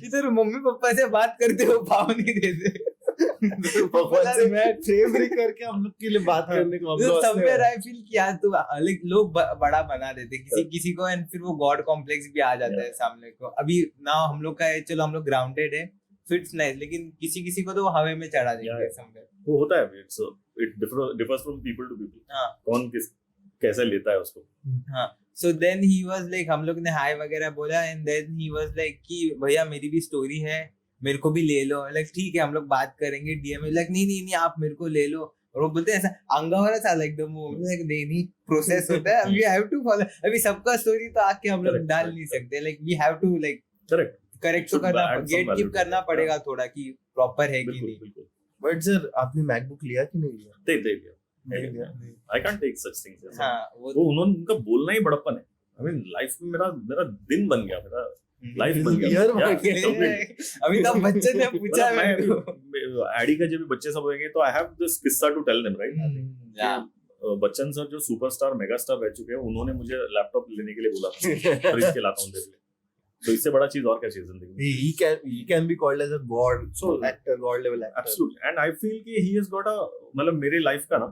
इधर मम्मी पापा से बात करते हो, भाव नहीं देते. भगवान से मैं फेवरी करके हम लोग के लिए बात करने को हम लोग समवेयर आई फील कि यार तो लोग बड़ा बना देते किसी को, एंड फिर वो गॉड कॉम्प्लेक्स भी आ जाता है सामने को. अभी ना हम लोग का है, चलो हम लोग ग्राउंडेड है, फिट्स नाइस, लेकिन किसी को तो वो हवा में चढ़ा देंगे समवेयर. वो होता है. It differs from people to people. कौन कैसे लेता है उसको. हाँ. So then he was like हम लोग ने हाय वगैरह बोला, and then he was like कि भैया मेरी भी स्टोरी है, मेरे को भी ले लो. लाइक ठीक है हम लोग बात करेंगे. DM में लाइक नहीं आप मेरे को ले लो. और वो बोलते हैं ऐसा अंगावरा सा एकदम वो लाइक नहीं प्रोसेस होता है. We have to follow. अभी सबका स्टोरी तो आके हम लोग डाल नहीं सकते. Like we have to like correct तो करना, गेट कीप करना पड़ेगा थोड़ा कि प्रॉपर है कि नहीं. बट सर आपने मैकबुक लिया कि नहीं लिया? दे लिया. I can't take such things. वो उन्होंने उनका बोलना ही बड़प्पन है. I mean लाइफ में मेरा दिन बन गया, मेरा लाइफ बन गया. अमिताभ बच्चन ने पूछा मैं एडी का जब बच्चे सब होंगे तो आई हैव दिस किस्सा to tell them right. Bachchan sir जो सुपरस्टार मेगा स्टार रह चुके हैं, उन्होंने मुझे लैपटॉप लेने के लिए बोला था, खरीद के लाता हूं तेरे लिए. तो इससे बड़ा चीज और क्या चीज जिंदगी में. he can be called as a god, so actor, god level actor. Absolutely. And I feel कि he has got a मतलब मेरे लाइफ का ना,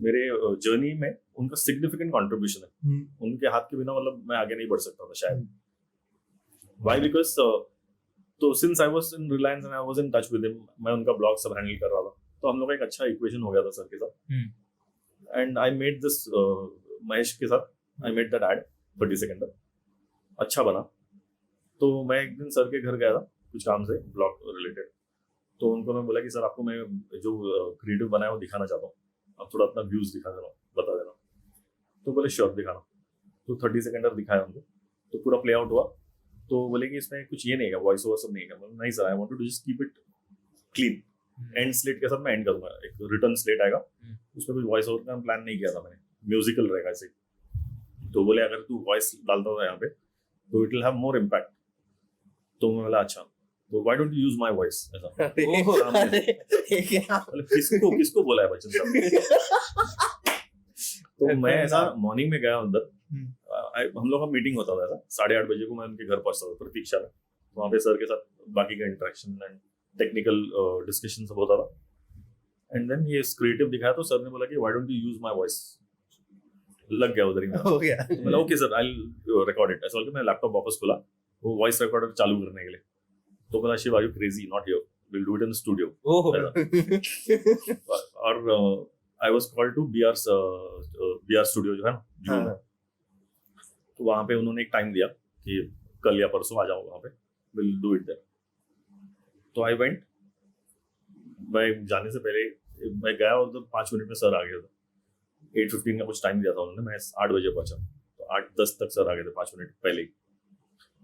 मेरे जर्नी में उनका सिग्निफिकेंट कंट्रीब्यूशन है. उनके हाथ के बिना मतलब मैं आगे नहीं बढ़ सकता था शायद. Why? Because तो since I was in Reliance and I was in touch with him, मैं उनका ब्लॉग सब हैंडल कर रहा था, तो हम लोग का एक अच्छा इक्वेशन हो गया था सर के साथ. And I made this Mahesh के साथ I made that ad 30 second का, अच्छा बना. तो मैं एक दिन सर के घर गया था कुछ काम से ब्लॉग रिलेटेड. तो उनको मैं बोला कि सर आपको मैं जो क्रिएटिव बनाया वो दिखाना चाहता हूँ, आप थोड़ा अपना व्यूज दिखा देना, बता देना। तो बोले श्योर दिखाना। तो 30 सेकेंड दिखाया उनको, तो पूरा प्ले आउट हुआ। तो बोले कि इसमें कुछ ये नहीं है, वॉइस ओवर सब नहीं है। नहीं sir, I want to just keep it clean. And slate के साथ मैं एंड करूंगा, एक रिटर्न स्लेट आएगा, उसमें कुछ वॉइस ओवर का प्लान नहीं किया था मैंने, म्यूजिकल रहेगा ऐसे। तो बोले अगर तू वॉइस डालता था यहाँ पे तो it will have more impact. तो मैं बोला अच्छा, तो why don't you use my voice ऐसा। किसको बोला है बच्चन साहब। तो मैं ऐसा मॉर्निंग में गया अंदर, हम लोग का मीटिंग होता था ऐसा 8:30 बजे को मैं उनके घर पहुंचता था प्रतीक्षा में। वहाँ पे सर के साथ बाकी का इंटरेक्शन एंड टेक्निकल डिस्कशन सब होता था। एंड देन ये क्रिएटिव दिखाया तो सर ने बोला कि why don't you use my voice. लग गया उधर ही हो गया। मतलब okay sir, I will record it. ऐसा बोल के मैं लैपटॉप वापस खोला वो वॉइस रिकॉर्डर चालू करने के लिए। तो बोला Shiv are you crazy, not here, will do it in studio. और I was called to BR studio जो है ना जून में। तो वहाँ पे उन्होंने एक टाइम दिया कि कल या परसों आ जाओ वहाँ पे, विल डू इट देयर। तो आई वेंट। मैं जाने से पहले मैं गया और तो 5 मिनट में सर आ गया था। 8:15 का कुछ टाइम दिया था उन्होंने, मैं 8 बजे पहुंचा। तो 8:10 तक सर आ गए थे, 5 मिनट पहले ही।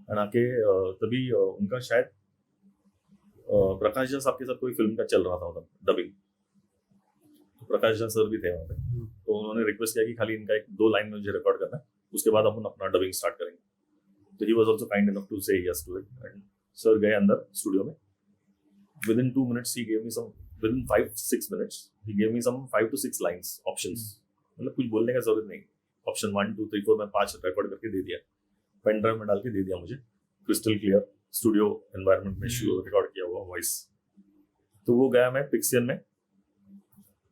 एंड आके तभी उनका शायद प्रकाश झा साहब के साथ कोई फिल्म का चल रहा था मतलब डबिंग। तो प्रकाश झा सर भी थे वहाँ पे। तो उन्होंने रिक्वेस्ट किया कि खाली इनका 1-2 लाइन मुझे रिकॉर्ड करना है, उसके बाद अपन अपना डबिंग स्टार्ट करेंगे। तो he was also kind enough to say yes to it. And sir गए अंदर स्टूडियो में। Within 2 minutes he gave me some, within 5-6 minutes he gave me some 5 to 6 lines options। मतलब कुछ बोलने का जरूरत नहीं, ऑप्शन 1 2 3 4 मैं 5 रिकॉर्ड करके दे दिया, पेन ड्राइव में डाल के दे दिया मुझे, क्रिस्टल क्लियर स्टूडियो एनवायरनमेंट में रिकॉर्ड किया हुआ वॉइस। तो वो गया मैं पिक्सियन में,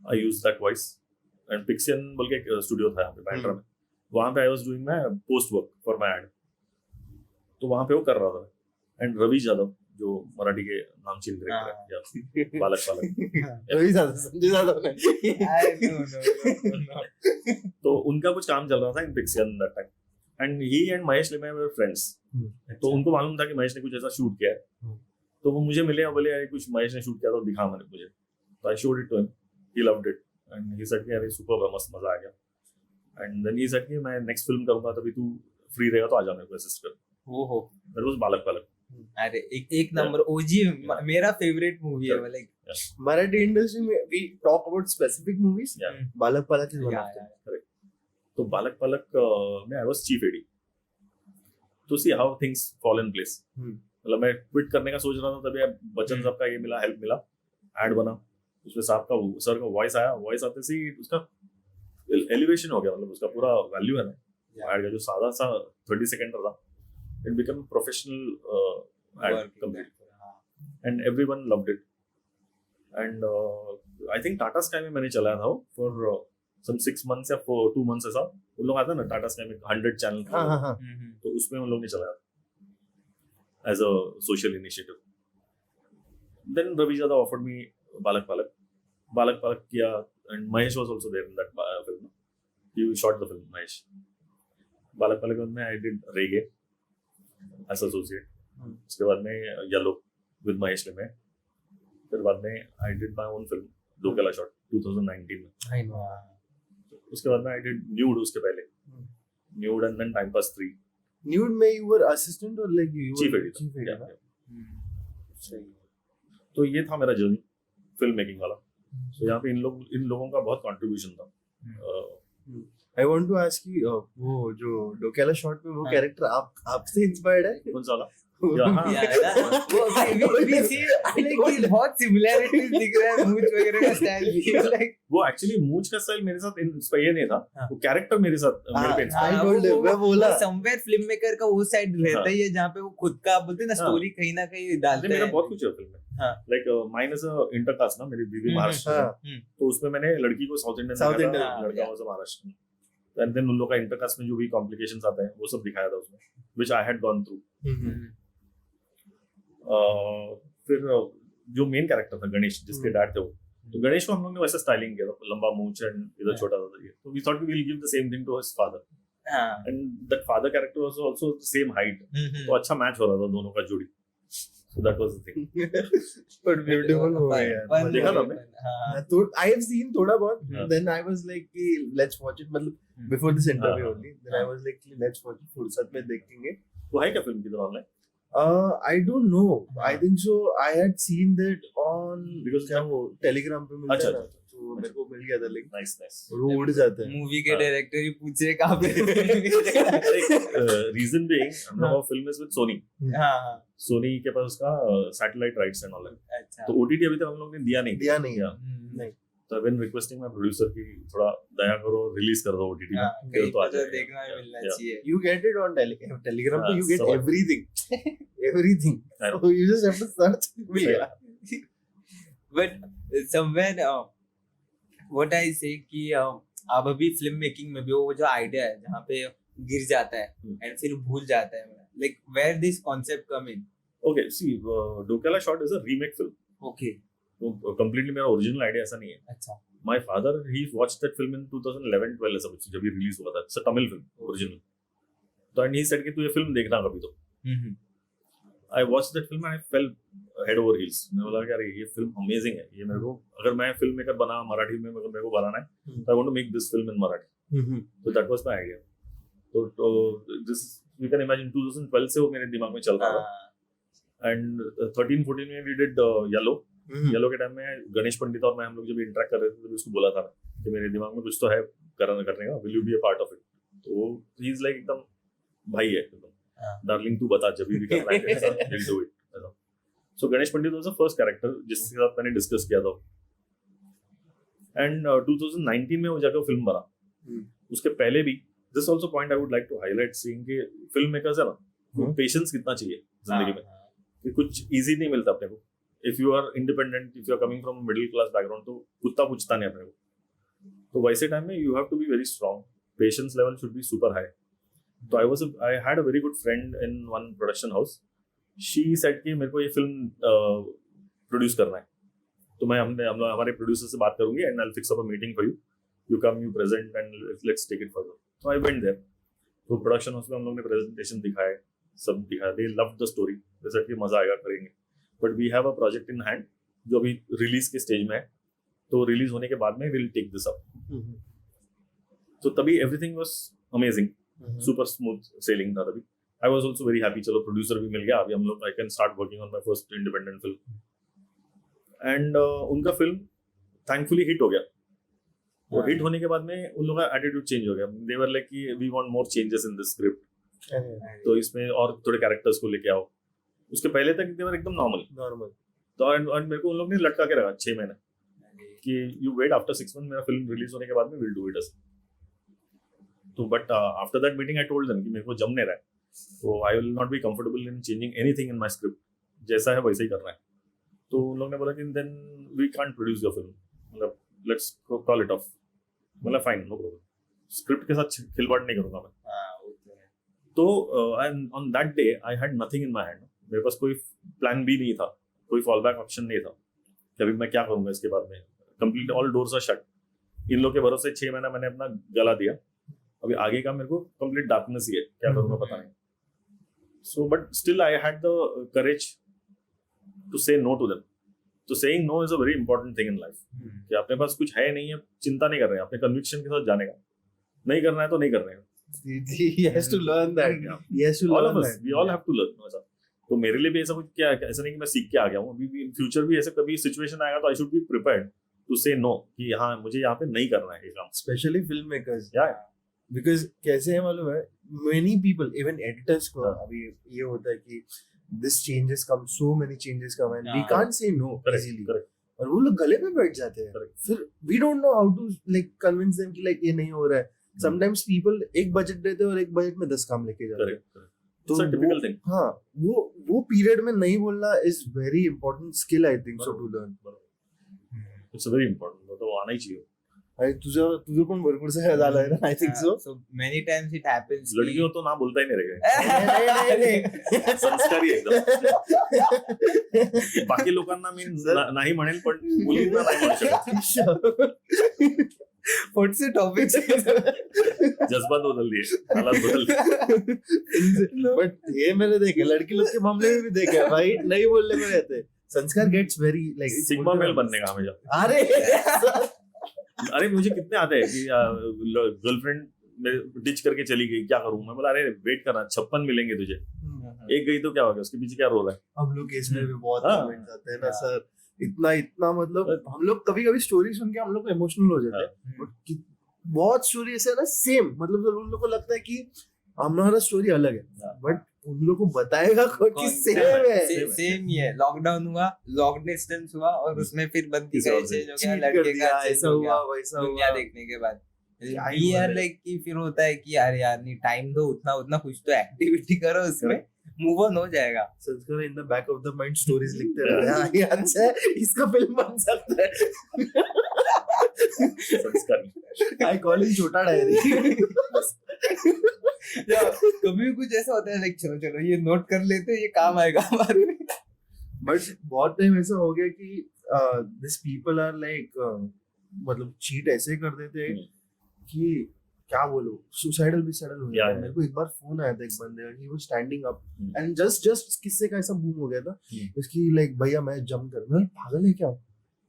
आई यूज दैट वॉइस। एंड पिक्सियन बोल के एक स्टूडियो था यहाँ पे बैंड्रा में, वहाँ पे I was doing my post work for my add. तो वहाँ पे वो कर रहा था। एंड रवि यादव जो मराठी के नामचीन डायरेक्टर है, बालक रवि यादव, संजय यादव ने। तो उनका कुछ काम चल रहा था in Pixion that time. And he and Mahesh Limaye were friends. तो उनको मालूम था कि महेश ने कुछ ऐसा शूट किया है। तो वो मुझे मिले और बोले यार कुछ महेश ने शूट किया तो दिखा मैंने मुझे। तो I showed it to him, he loved it and he said कि यार सुपर, मस्त मजा आ गया। एंड देन ही सेड कि मैं नेक्स्ट फिल्म करूंगा, तभी तू फ्री रहेगा तो आ जा मेरे को असिस्ट कर। ओहो, दैट वाज बालक बालक। अरे एक नंबर ओजी, मेरा फेवरेट मूवी है। लाइक मराठी इंडस्ट्री में we talk about specific movies, Balak Balak is one of them. Correct. तो बालक बालक में आई वाज चीफ एडी। तो see how things fall in place. मतलब मैं क्विट करने का सोच रहा था, तभी बच्चन साहब का ये मिला, हेल्प मिला, ऐड बना, उसमें साहब का सर का वॉइस आया। वॉइस आते से उसका एलिवेशन हो गया, मतलब उसका पूरा वैल्यू है ना ऐड का, जो सादा सा 30 सेकंड था, it became professional ad complete and everyone loved it। and I think Tata Sky में मैंने चलाया था for some 6 months या 2 months ऐसा। उन लोग आता ना टाटा स्काई में 100 चैनल, तो उसमें उन लोग ने चलाया as a social initiative। then Ravi Jada offered me बालक बालक किया। and Mahesh was also there in that film। he shot the film, Mahesh। बालक में I did Reggae as associate। उसके बाद में येलो विद महेश लिमे। फिर बाद में I did my own film Dokyala Shot 2019 में। I know. उसके बाद में आई डिड न्यूड, उसके पहले Nude and then Time Pass 3। Nude में यू वर असिस्टेंट और लाइक यू चीफ एडिटर। सही। तो ये था मेरा जर्नी फिल्म मेकिंग वाला। तो यहाँ पे इन लोगों का बहुत कंट्रीब्यूशन था। I want to ask you, वो जो डोकेला शॉट में वो कैरेक्टर आपसे इंस्पायर्ड है? कौन सा वाला? बहुत सिमिलैरिटीज दिख रहा है मूंछ वगैरह का स्टाइल। लाइक वो एक्चुअली मूंछ का स्टाइल मेरे साथ इंस्पायर नहीं था, वो कैरेक्टर मेरे साथ मेरे पे इंस्पायर। मैं बोला समवेयर फिल्म मेकर का वो साइड रहता ही है जहाँ पे वो खुद का बोलते हैं ना स्टोरी कहीं ना कहीं डालते हैं। मेरा बहुत कुछ है फिल्म में। Like mine is a intercaste ना, मेरी बीवी महाराष्ट्र, तो उसमें मैंने लड़की को साउथ इंडियन लड़का वो महाराष्ट्र। एंड देन उन लोग का इंटरकास्ट में जो भी कॉम्प्लिकेशंस आते हैं वो सब दिखाया था उसमें, which I had gone through. फिर जो मेन कैरेक्टर था गणेश, जिसके डैड थे वो, तो गणेश को हम लोग ने वैसे स्टाइलिंग किया था, लंबा मूंछ एंड इधर छोटा था ये। तो we thought we will give the same thing to his father. And that father character was also the same height. तो अच्छा मैच हो रहा था दोनों का जोड़ी। So that was the thing. But beautiful movie यार. Fun देखा था movie, आपने? हाँ. तो I have seen थोड़ा बहुत. Yeah. Then I was like कि let's watch it. मतलब before this interview हाँ. only. Then I was like कि let's watch it. फुर्सत में देखेंगे. वो है क्या फिल्म की तरह online? I don't know. I हाँ. think so. I had seen that on Because क्या वो Telegram पे मिलता अच्छा, है ना. अच्छा, तो मेरे को मिल गया था लिंक. Nice nice. वो उड़ जाता है. मूवी के हाँ. डायरेक्टर ही पूछे कहाँ पे. रीजन बीइंग हम लोग का फिल्म इज विद सोनी. हाँ हाँ. सोनी के पास उसका सैटेलाइट राइट्स एंड ऑल है. अच्छा. तो ओटीटी अभी तक हम लोग ने दिया नहीं. दिया नहीं. Yeah. नहीं. तो I've been requesting my producer की थोड़ा दया करो, रिलीज कर दो ओटीटी हाँ, में. कहीं तो आ पे तो जाएगा. देखना मिलना Yeah. चाहिए. You get it on Telegram. हाँ, You get so- everything. Everything. I know. So you just have to search. मिल गया. But somewhere what I say कि आप अभी फिल्म मेकिंग में भी वो जो आइडिया है जहाँ पे गिर जाता है एंड फिर भूल जाता है, like where this concept come in. Okay, see, Dokyala Shot is a remake film. Okay. तो कंप्लीटली मेरा ओरिजिनल आइडिया ऐसा नहीं है. अच्छा. My father, he watched that film in 2011-12 ऐसा कुछ जब ये रिलीज हुआ था. It's a Tamil film original. तो एंड ही सेड कि तू ये फिल्म देखना कभी तो. I watched that film and I fell head over heels. मैं बोला कि अरे ये फिल्म अमेजिंग है. ये मेरे को अगर मैं फिल्म मेकर बना मराठी में अगर मेरे को बनाना है तो I want to make this film in Marathi. So that was my idea. तो this you can imagine 2012 से वो मेरे दिमाग में चल रहा था. And 13-14 में we did Yellow. येलो के टाइम में गणेश पंडित और मैं हम लोग जब इंटरेक्ट कर रहे थे तभी उसको बोला था कि मेरे दिमाग में कुछ तो है करने का, will you be a part of it. तो ही इज लाइक एकदम भाई है एकदम, डार्लिंग तू बता जब भी करना है will do it. So Ganesh Pandit was the first character जिसके साथ मैंने डिस्कस किया था. एंड 2019 में वो जाकर फिल्म बना. उसके पहले भी this also point I would like to highlight, seeing कि फिल्म मेकर्स है ना, पेशेंस कितना चाहिए जिंदगी में. कि कुछ इजी नहीं मिलता अपने को. If you are independent, if you are coming from middle class background तो कुत्ता पूछता नहीं अपने को. तो वैसे टाइम में you have to be very strong. Patience level should be super high. तो I had a very good friend in one production house. She said कि मेरे को ये फिल्म प्रोड्यूस करना है. तो मैं हमारे प्रोड्यूसर से बात करूंगी and I will fix up a meeting for you. You come, you present and let's take it further. So I went there. तो प्रोडक्शन हाउस में हम लोग ने प्रेजेंटेशन दिखाए, सब दिखाया. They loved the story. They said कि मजा आएगा, करेंगे. But we have a project in hand जो अभी रिलीज के स्टेज में है. तो रिलीज होने के बाद में विल टेक दिस अप. तो तभी everything was amazing, super smooth selling था तभी. I was also very happy. चलो प्रोड्यूसर भी मिल गया, अभी हम लोग I can start working on my first independent film. And उनका फिल्म थैंकफुली हिट हो गया. वो हिट होने के बाद में उन लोगों का एटीट्यूड चेंज हो गया. दे वर लाइक कि we want more changes in this script. तो इसमें और थोड़े कैरेक्टर्स को लेके आओ. उसके पहले तक दे वर एकदम नॉर्मल. तो और मेरे को उन लोग ने लटका के रखा 6 महीने कि यू वेट आफ्टर 6 मंथ मेरा फिल्म रिलीज होने के बाद में विल डू इट अस. तो but after that meeting I told them कि मेरे को जम नहीं रहा है. तो आई will not be comfortable in changing anything in my script. जैसा है वैसा ही करना है. तो उन लोगों ने बोला कि then we can't produce your film, मतलब लेट्स कॉल इट ऑफ. मतलब फाइन, नो प्रॉब्लम. स्क्रिप्ट के साथ खिलवाड़ नहीं करूंगा मैं. तो on that day I had nothing in my hand. मेरे पास कोई प्लान भी नहीं था, कोई फॉल बैक ऑप्शन नहीं था कि अभी मैं क्या करूंगा इसके बाद में. Complete all doors are shut. इन लोग के भरोसे 6 महीना मैंने अपना गला दिया. अभी आगे का मेरे को कंप्लीट डार्कनेस ही है, क्या करूंगा पता नहीं. So but still I had the courage to say no to them. तो saying no is a very important thing in life. कि अपने पास कुछ है नहीं है, चिंता नहीं कर रहे हैं, अपने कन्विक्शन के साथ जाने का. नहीं करना है तो नहीं करना है. He has to learn that. He has to all learn of us, that. we all have to learn. ऐसा तो मेरे लिए भी ऐसा कुछ क्या, ऐसा नहीं कि मैं सीख के आ गया हूँ. अभी भी इन फ्यूचर भी ऐसे कभी सिचुएशन आएगा तो I should be prepared to say no कि हाँ मुझे यहाँ पे नहीं करना है ये काम. Especially filmmakers. Yeah. Because कैसे है मालूम है, many people, even editors को अभी ये होता है कि this changes come, so many changes come and we can't say no easily. Correct. और वो लोग गले पे बैठ जाते हैं. फिर we don't know how to like convince them कि like ये नहीं हो रहा है. Sometimes people एक बजट देते हैं और एक बजट में 10 काम लेके जाते हैं. तो it's a typical thing. हाँ, वो पीरियड में नहीं बोलना is very important skill I think so to learn. It's very important. तो आना ही चाहिए. अरे तुझे पण भरपूर सगळं झालंय ना, I think so. So many times it happens. लड़कियों तो ना बोलता ही नहीं रहेगा. नहीं. संस्कारी एकदम. बाकी लोकांना मी नाही म्हणेल पण मुलींना नाही म्हणू शकत. व्हाट्स द टॉपिक जज्बात बदल दिए, हालात बदल दिए। बट ये मैंने देखे, लड़की लोग के मामले में भी देखे है भाई, नहीं बोलने में रहते। संस्कार gets very like sigma male बनने का हमेशा। अरे अरे मुझे कितने आते हैं कि गर्लफ्रेंड डिच करके चली गई, क्या करूं मैं? बोला अरे वेट करना, 56 मिलेंगे तुझे, एक गई तो क्या हो गया, उसके पीछे क्या रोल है? हम लोग केस में भी बहुत हाँ। कमेंट्स आते हैं ना सर, इतना मतलब हम लोग कभी कभी स्टोरी सुन के हम लोग इमोशनल हो जाते हैं। बट बहुत स्टोरी ऐसे है ना सेम, मतलब उन लोग को लगता है कि हमारा स्टोरी अलग है, बट उन लोग को बताएगा कौन कि सेम है। सेम ही है। लॉकडाउन हुआ, लॉन्ग डिस्टेंस हुआ, और उसमें फिर बंदी का चेंज हो गया, चीट लड़के कर दिया, का चेंज ऐसा हो हुआ गया वैसा दुनिया हुआ। देखने के बाद। क्या ही यार बोले। लाइक कि फिर होता है कि यार नहीं, टाइम दो, उतना कुछ तो एक्टिविटी करो उसमें, मूव ऑन हो जाएगा। संस्कार in the back of the mind stories लिखते रहते हैं। हाँ, ये अच्छा है, इसका फिल्म बन सकता है। संस्कार आई कॉल हिम छोटा डायरी। या कभी भी कुछ ऐसा होता है लाइक चलो ये नोट कर लेते हैं, ये काम आएगा हमारे में। बट बहुत टाइम ऐसा हो गया कि दिस पीपल आर लाइक मतलब चीट ऐसे कर देते हैं कि क्या बोलो, सुसाइडल हो गया। Yeah. मेरे को एक बार फोन आया था एक बंदे का, he was standing up and just किस्से का ऐसा बूम हो गया था इसकी, लाइक भैया मैं जंप कर, मैं पागल है क्या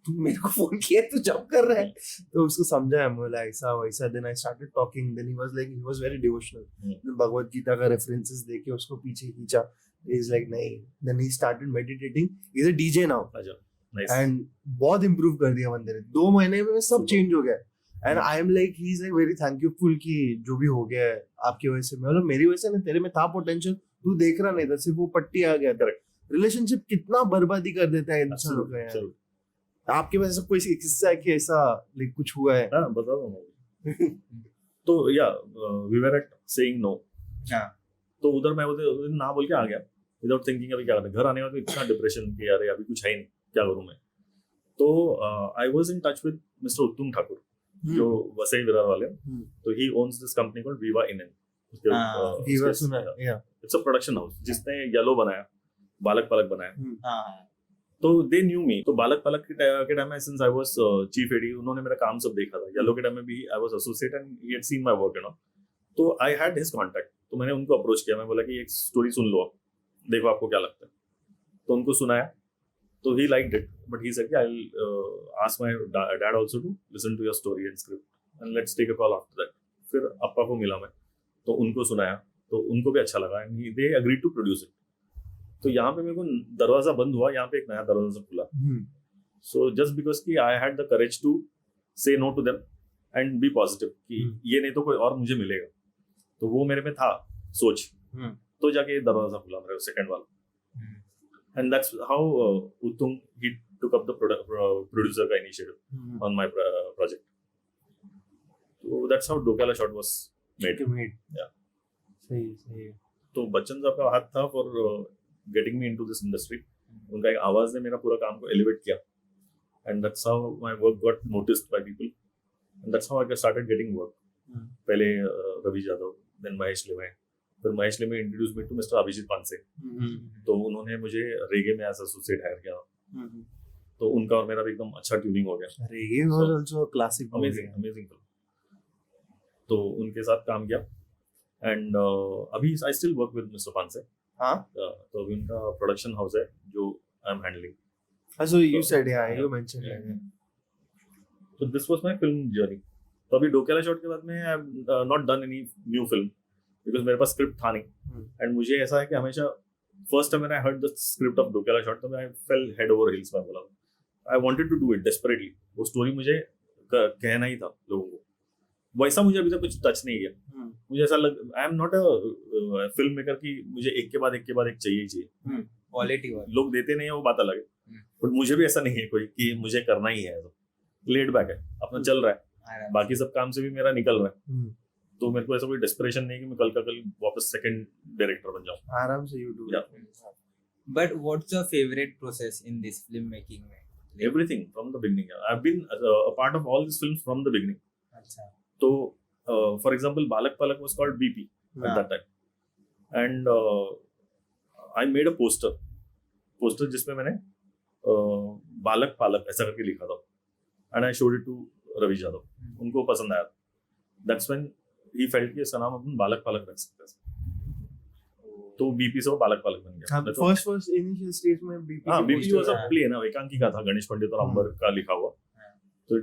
तू, मेरे को फोन किया तू जंप कर रहा है। तो उसको समझाया, मैं बोला ऐसा वैसा, then I started talking, then he was very devotional, Bhagwat Gita का रेफरेंसेस देके उसको पीछे खींचा। ही इज लाइक नहीं, then he started meditating, he is a DJ now and बहुत इंप्रूव कर दिया बंदे ने, 2 महीने में सब चेंज हो गया। And I am like he is like very thankful कि जो भी हो गया है आपकी वजह से, मतलब मेरी वजह से नहीं, तेरे में था पोटेंशियल, तू देख रहा नहीं था, सिर्फ वो पट्टी आ गया था। रिलेशनशिप कितना बर्बादी कर देता है इंसानों का यार। आपके पास ऐसा कोई किस्सा है कि ऐसा लाइक कुछ हुआ है? हाँ बता दो ना। तो या we were at saying no, तो उधर मैं उधर ना बोल के आ गया विदाउट थिंकिंग अभी क्या करना। घर आने के बाद इतना डिप्रेशन कि अरे अभी कुछ है ही नहीं, क्या करूं मैं। तो I was in touch with mister Uttam Thakur जो वसई विरार वाले, तो he owns this company called Viva Inen. It's a production house जिसने येलो बनाया, बालक पालक बनाया। तो दे न्यू मी। तो बालक पालक के टाइम में since I was chief AD, उन्होंने मेरा काम सब देखा था। येलो के टाइम में भी I was associate and he had seen my work, you know. तो आई हैड हिज कांटेक्ट, तो मैंने उनको अप्रोच किया। मैं बोला कि एक स्टोरी सुन लो, देखो आपको क्या लगता है। तो उनको सुनाया, तो he liked it, but he said कि I'll ask my dad also to listen to your story and script and let's take a call after that. फिर अप्पा को मिला मैं, तो उनको सुनाया, तो उनको भी अच्छा लगा and they agreed to produce it. तो यहाँ पे मेरे को दरवाजा बंद हुआ, यहाँ पे एक नया दरवाजा खुला। So just because कि I had the courage to say no to them and be positive कि ये नहीं तो कोई और मुझे मिलेगा, तो वो मेरे में था सोच, तो जाके दरवाजा खुला मेरा सेकंड वाला। And that's how Uttung he took up the producer का initiative on my project. So that's how Dokala Shot was made. Yeah. सही। तो बच्चन साहब का हाथ था for getting me into this industry. उनका एक आवाज ने मेरा पूरा काम को elevate किया. And that's how my work got noticed by people. And that's how I started getting work. पहले रवि यादव, then महेश लिमये, फिर Mahesh Limaye introduce me to mister Abhijeet Panse. तो उन्होंने मुझे रेगे में एज एसोसिएट हायर किया, तो उनका और मेरा भी एकदम अच्छा ट्यूनिंग हो गया। Rege was also classic, amazing. तो उनके साथ काम किया एंड अभी I still work with mister Panse. हाँ, तो अभी उनका प्रोडक्शन हाउस है जो I am handling. So you said you mentioned. तो this was my film journey. तो अभी डोकेला शॉट के बाद में I have not done any new film because मेरे पास स्क्रिप्ट था नहीं। एंड मुझे ऐसा है कि हमेशा first time I heard the script of Dokyala Shot, तो मैं फेल हेड ओवर हिल्स में। बोला I wanted to do it desperately. वो स्टोरी मुझे कहना ही था लोगों को, वैसा मुझे अभी तक कुछ टच नहीं किया। मुझे ऐसा लग, आई am not a film maker कि मुझे एक के बाद एक चाहिए। क्वालिटी लोग देते नहीं है, वो बात अलग है, बट मुझे भी ऐसा नहीं है कोई कि मुझे करना ही है। लेट बैक है, अपना चल रहा है, बाकी सब काम से भी मेरा निकल रहा है। तो मेरे को ऐसा कोई डेस्परेशन नहीं कि मैं कल का कल वापस सेकंड डायरेक्टर बन जाऊं। आराम से YouTube. But what's your favourite process in this film making में? Everything from the beginning. I have been a part of all this films from the beginning. अच्छा। तो for example Balak Palak was called BP at that time and I made a poster जिसमें मैंने बालक पालक ऐसा करके लिखा था and I showed it to Ravi Yadav. उनको पसंद आया. That's when he felt कि इसका नाम अपन बालक पालक रख सकते हैं. तो बीपी से वो बालक पालक बन गया. फर्स्ट इनिशियल स्टेज में बीपी. हाँ, बीपी वाज अ प्ले ना, एकांकी का था, गणेश पंडित और अंबर का लिखा हुआ. So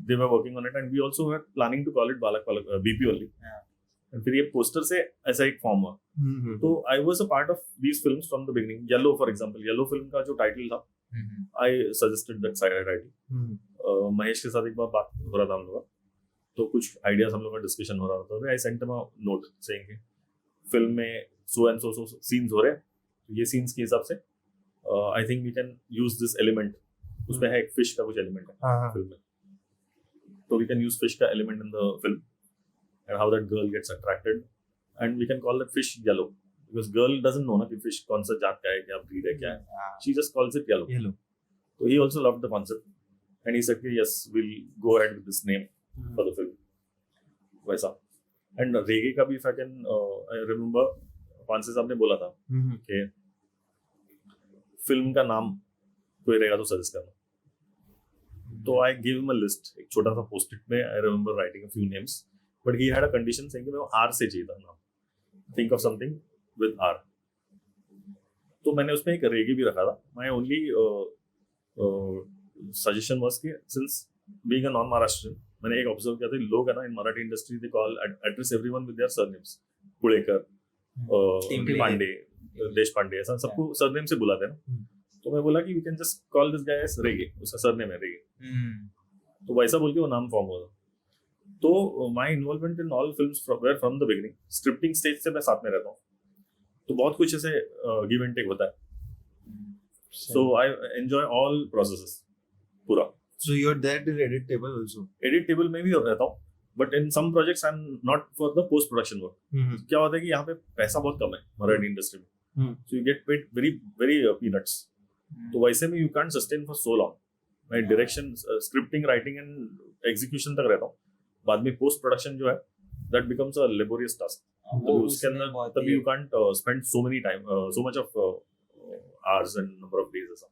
they were working on it and we also were planning to call it Balak Palak BP only. And फिर ये पोस्टर से ऐसा एक फॉर्म हुआ. तो I was a part of these films from the beginning. Yellow for example, Yellow film का जो title था, I suggested that side title. Mahesh के साथ एक बार बात हो रहा था हम लोग का, तो कुछ आइडियाज हम लोग का डिस्कशन हो रहा था. I sent him a note saying कि फिल्म में so and so सीन्स हो रहे हैं, ये सीन्स के हिसाब से I think we can use this element. उसमें है एक फिश का कुछ एलिमेंट है फिल्म में, तो वी कैन यूज फिश का element in the film and how that girl gets attracted and we can call that fish yellow because girl doesn't know ना कि फिश कौन सा जात का है, क्या ब्रीड है, क्या है. She just calls it yellow. तो he also loved the concept and he said कि yes will go ahead with this name for the film. वैसा. एंड रेगे का भी if I can I remember Panse sahab ने बोला था कि फिल्म का नाम कोई रहेगा तो सजेस्ट करना. तो I give him a list, एक छोटा सा पोस्ट इट में. I remember writing a few names but he had a condition saying कि मेरे को आर से चाहिए था नाम. Think of something with R. तो मैंने उसमें एक रेगे भी रखा था. माय ओनली सजेशन वाज कि since being a non Maharashtrian, मैंने एक ऑब्जर्व किया था, लोग है ना in Marathi industry they call address everyone with their surnames. Pulekar, Pande, Deshpande, ऐसा सबको सरनेम से बुलाते हैं ना. तो मैं बोला कि we can just call this guy as Rege, उसका सरनेम है रेगे. तो वैसा बोल के वो नाम फॉर्म हुआ. तो my involvement in all films from the beginning. Scripting stage से मैं साथ में रहता हूँ, तो बहुत कुछ ऐसे गिव एंड टेक होता है. So I enjoy all processes पूरा. So you're there to edit table also. Edit table में भी रहता हूँ, but in some projects I am not for the post production work. क्या होता है कि यहाँ पे पैसा बहुत कम है मराठी इंडस्ट्री में, so you get paid very very peanuts. तो वैसे में you can't sustain for so long. मैं direction, scripting, writing and execution तक रहता हूँ. बाद में पोस्ट प्रोडक्शन जो है that becomes a laborious task. तो उसके अंदर तभी you can't spend so many time, so much of hours and number of days ऐसा.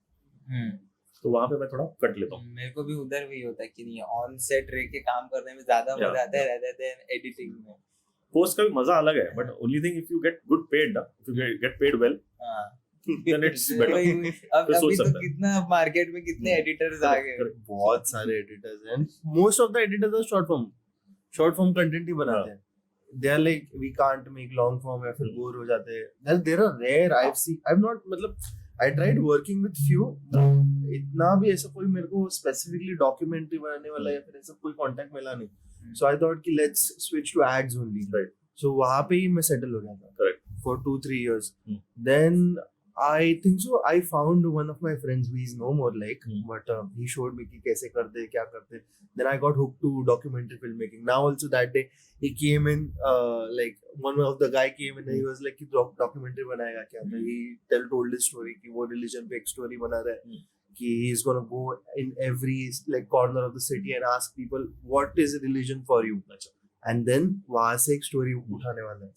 तो वहां पे मैं थोड़ा कट लेता हूँ. मेरे को भी उधर भी होता है कि नहीं, ऑन सेट रह के काम करने में ज्यादा मजा आता है rather than एडिटिंग में. पोस्ट का भी मजा अलग है, but only thing if you get good paid, if you get paid well, then it's better. अब अभी तो कितना मार्केट में कितने एडिटर्स आ गए. बहुत सारे एडिटर्स हैं. Most of the editors are short form content ही बनाते हैं. They are like we can't make long form, या फिर बोर हो जाते हैं. There are rare. I not, मतलब I tried working with few. इतना भी ऐसा कोई मेरे को स्पेसिफिकली डॉक्यूमेंट्री बनाने वाला या फिर ऐसा कोई कांटेक्ट मिला नहीं. सो आई थॉट कि let's switch to ads only. Right. So वहां पे ही मैं सेटल हो गया था. Correct. For 2-3 years. Then I think so. I found one of my friends who is no more like, but he showed me कि कैसे करते, क्या करते. Then I got hooked to documentary filmmaking. Now also that day he came in, like one of the guy came in and he was like कि documentary बनाएगा क्या. तो he told his story कि वो religion पे एक story बना रहा है, कि he is gonna go in every like corner of the city and ask people what is religion for you, and then वहाँ से एक story उठाने वाला है.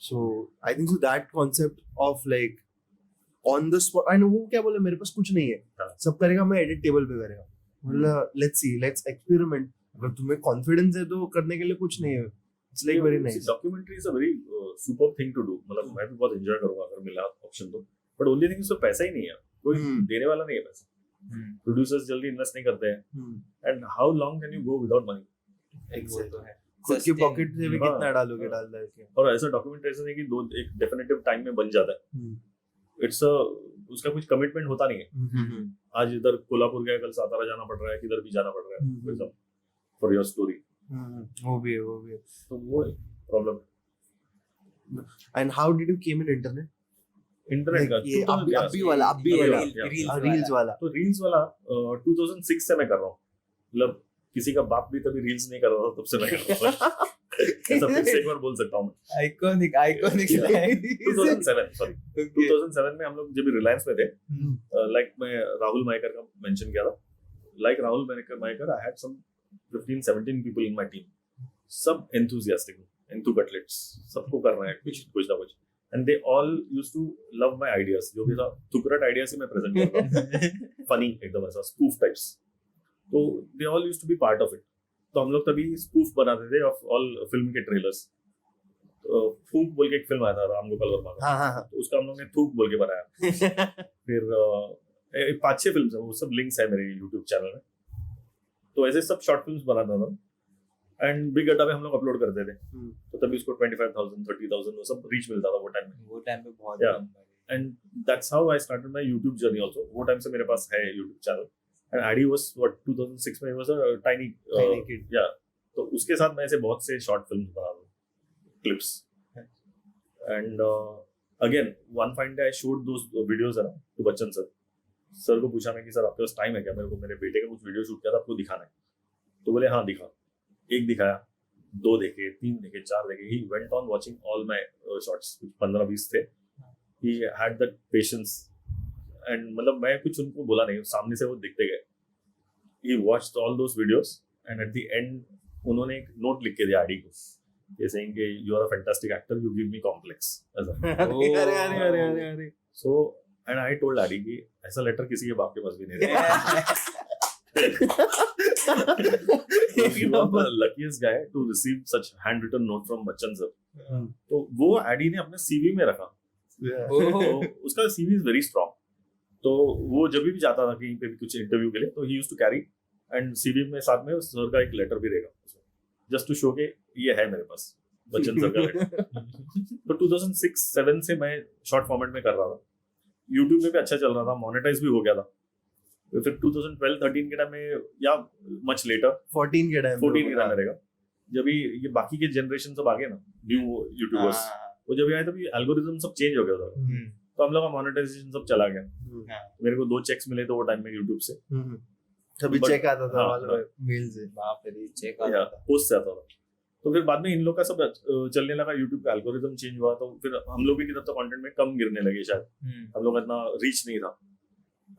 So I think so that concept of like on the spot, I know वो क्या बोले, मेरे पास कुछ नहीं है, सब करेगा, मैं एडिट टेबल पे करेगा. मतलब लेट्स सी, लेट्स एक्सपेरिमेंट. अगर तुम्हें कॉन्फिडेंस है तो करने के लिए कुछ नहीं है. It's like very nice. Documentary is a very super thing to do. मतलब मैं भी बहुत एंजॉय करूंगा अगर मिला ऑप्शन तो. बट ओनली थिंग इसमें पैसा ही नहीं है, कोई देने वाला नहीं है पैसा. प्रोड्यूसर्स जल्दी इन्वेस्ट नहीं करते हैं. And how long can you go without money. Exactly. खुद की पॉकेट से भी कितना डालोगे, डाल के. और ऐसा डॉक्यूमेंट्री ऐसा नहीं कि दो एक डेफिनेटिव टाइम में बन जाता है. इट्स उसका कुछ कमिटमेंट होता नहीं है. आज इधर कोल्हापुर गया, कल सातारा जाना पड़ रहा है, किधर भी जाना पड़ रहा है फॉर योर स्टोरी. वो भी है. तो वो problem. And how did you came in internet? Internet का ये अभी वाला रील्स वाला. तो रील्स वाला 2006 से मैं कर रहा हूँ. मतलब किसी का बाप भी कभी रील्स नहीं कर रहा था, तब से मैं कर रहा हूँ. ऐसा फिर से एक बार बोल सकता हूँ मैं. आइकॉनिक 2007 में हम लोग जब रिलायंस में थे, लाइक मैं राहुल मायकर का मेंशन किया था. Like Rahul Mayekar, I had some 15-17 people in my team. सब एंथुसियास्टिक, एंथु कटलेट्स, सबको कर रहे हैं कुछ ना कुछ. And they all used to love my ideas. जो भी था थुकरट आइडियाज ही मैं प्रेजेंट करता था. फनी एकदम ऐसा स्पूफ टाइप्स. तो they all used to be part of it. तो हम लोग तभी स्पूफ बनाते थे ऑफ ऑल फिल्म के ट्रेलर्स। थूक बोल के एक फिल्म आया था राम गोपाल वर्मा का, हाँ तो उसका हम लोग ने थूक बोल के बनाया। फिर 5-6 फिल्म है, वो सब लिंक्स है मेरे यूट्यूब चैनल में। तो ऐसे सब शॉर्ट फिल्म्स बनाता था एंड बिग डाटा पे हम लोग अपलोड करते थे। तो तभी उसको 25,000 30,000 वो सब रीच मिलता था वो टाइम में। वो टाइम पे बहुत Yeah. And that's how I started my YouTube journey also. वो टाइम से मेरे पास है YouTube channel and ID was what 2006 में, वाज अ टाइनी kid. या तो उसके साथ मैं ऐसे बहुत से शॉर्ट फिल्म्स बना दूं, clips. And again one fine day I shoot those videos around two Bachchan sir को पूछा मैं कि सर आपके पास टाइम है क्या, मेरे को मेरे बेटे का कुछ वीडियो शूट किया था, आपको दिखाना है। तो बोले हाँ दिखा। एक दिखाया, 2 देखे, 3 देखे, 4 देखे। He went on watching all my shorts, 15-20 थे। He had that patience and मतलब मैं कुछ उनको बोला नहीं, सामने से वो देखते गए। He watched all those videos and at the end उन्होंने एक नोट लिख के दिया आईडी को, ये सेइंग कि you are a fantastic actor, you give me complex ऐसा। अरे so and I told ID कि ऐसा लेटर किसी के बाप के पास भी नहीं रहता। He was the luckiest guy to receive such handwritten note from Bachchan sir. तो वो आईडी ने अपने सीवी में रखा। तो उसका सीवी इज वेरी स्ट्रॉन्ग। तो वो जब भी जाता था कहीं पे भी कुछ इंटरव्यू के लिए, तो he used to carry and CV में साथ में सर का एक लेटर भी रहेगा, जस्ट टू शो के ये है मेरे पास बच्चन सर का लेटर। तो 2006-7 से मैं शॉर्ट फॉर्मेट में कर रहा था, यूट्यूब में भी अच्छा चल रहा था, मोनेटाइज भी हो गया था। फिर 2012-13 के टाइम में या मच लेटर 14 के टाइम में रहेगा, जब ये बाकी के जनरेशन सब आ गए ना, न्यू यूट्यूबर्स, वो जब आए तभी एल्गोरिथम सब चेंज हो गया था। तो हम लोग का मोनेटाइजेशन सब चला गया। मेरे को 2 चेक्स मिले थे वो टाइम में यूट्यूब से। तभी चेक आता था मेल से, बाप रे चेक आता था, पोस्ट से आता था। तो फिर बाद में इन लोग का सब चलने लगा, यूट्यूब का एल्गोरिथम चेंज हुआ, तो फिर हम लोग भी की तरफ कंटेंट में कम गिरने लगे, शायद हम लोग इतना रीच नहीं था।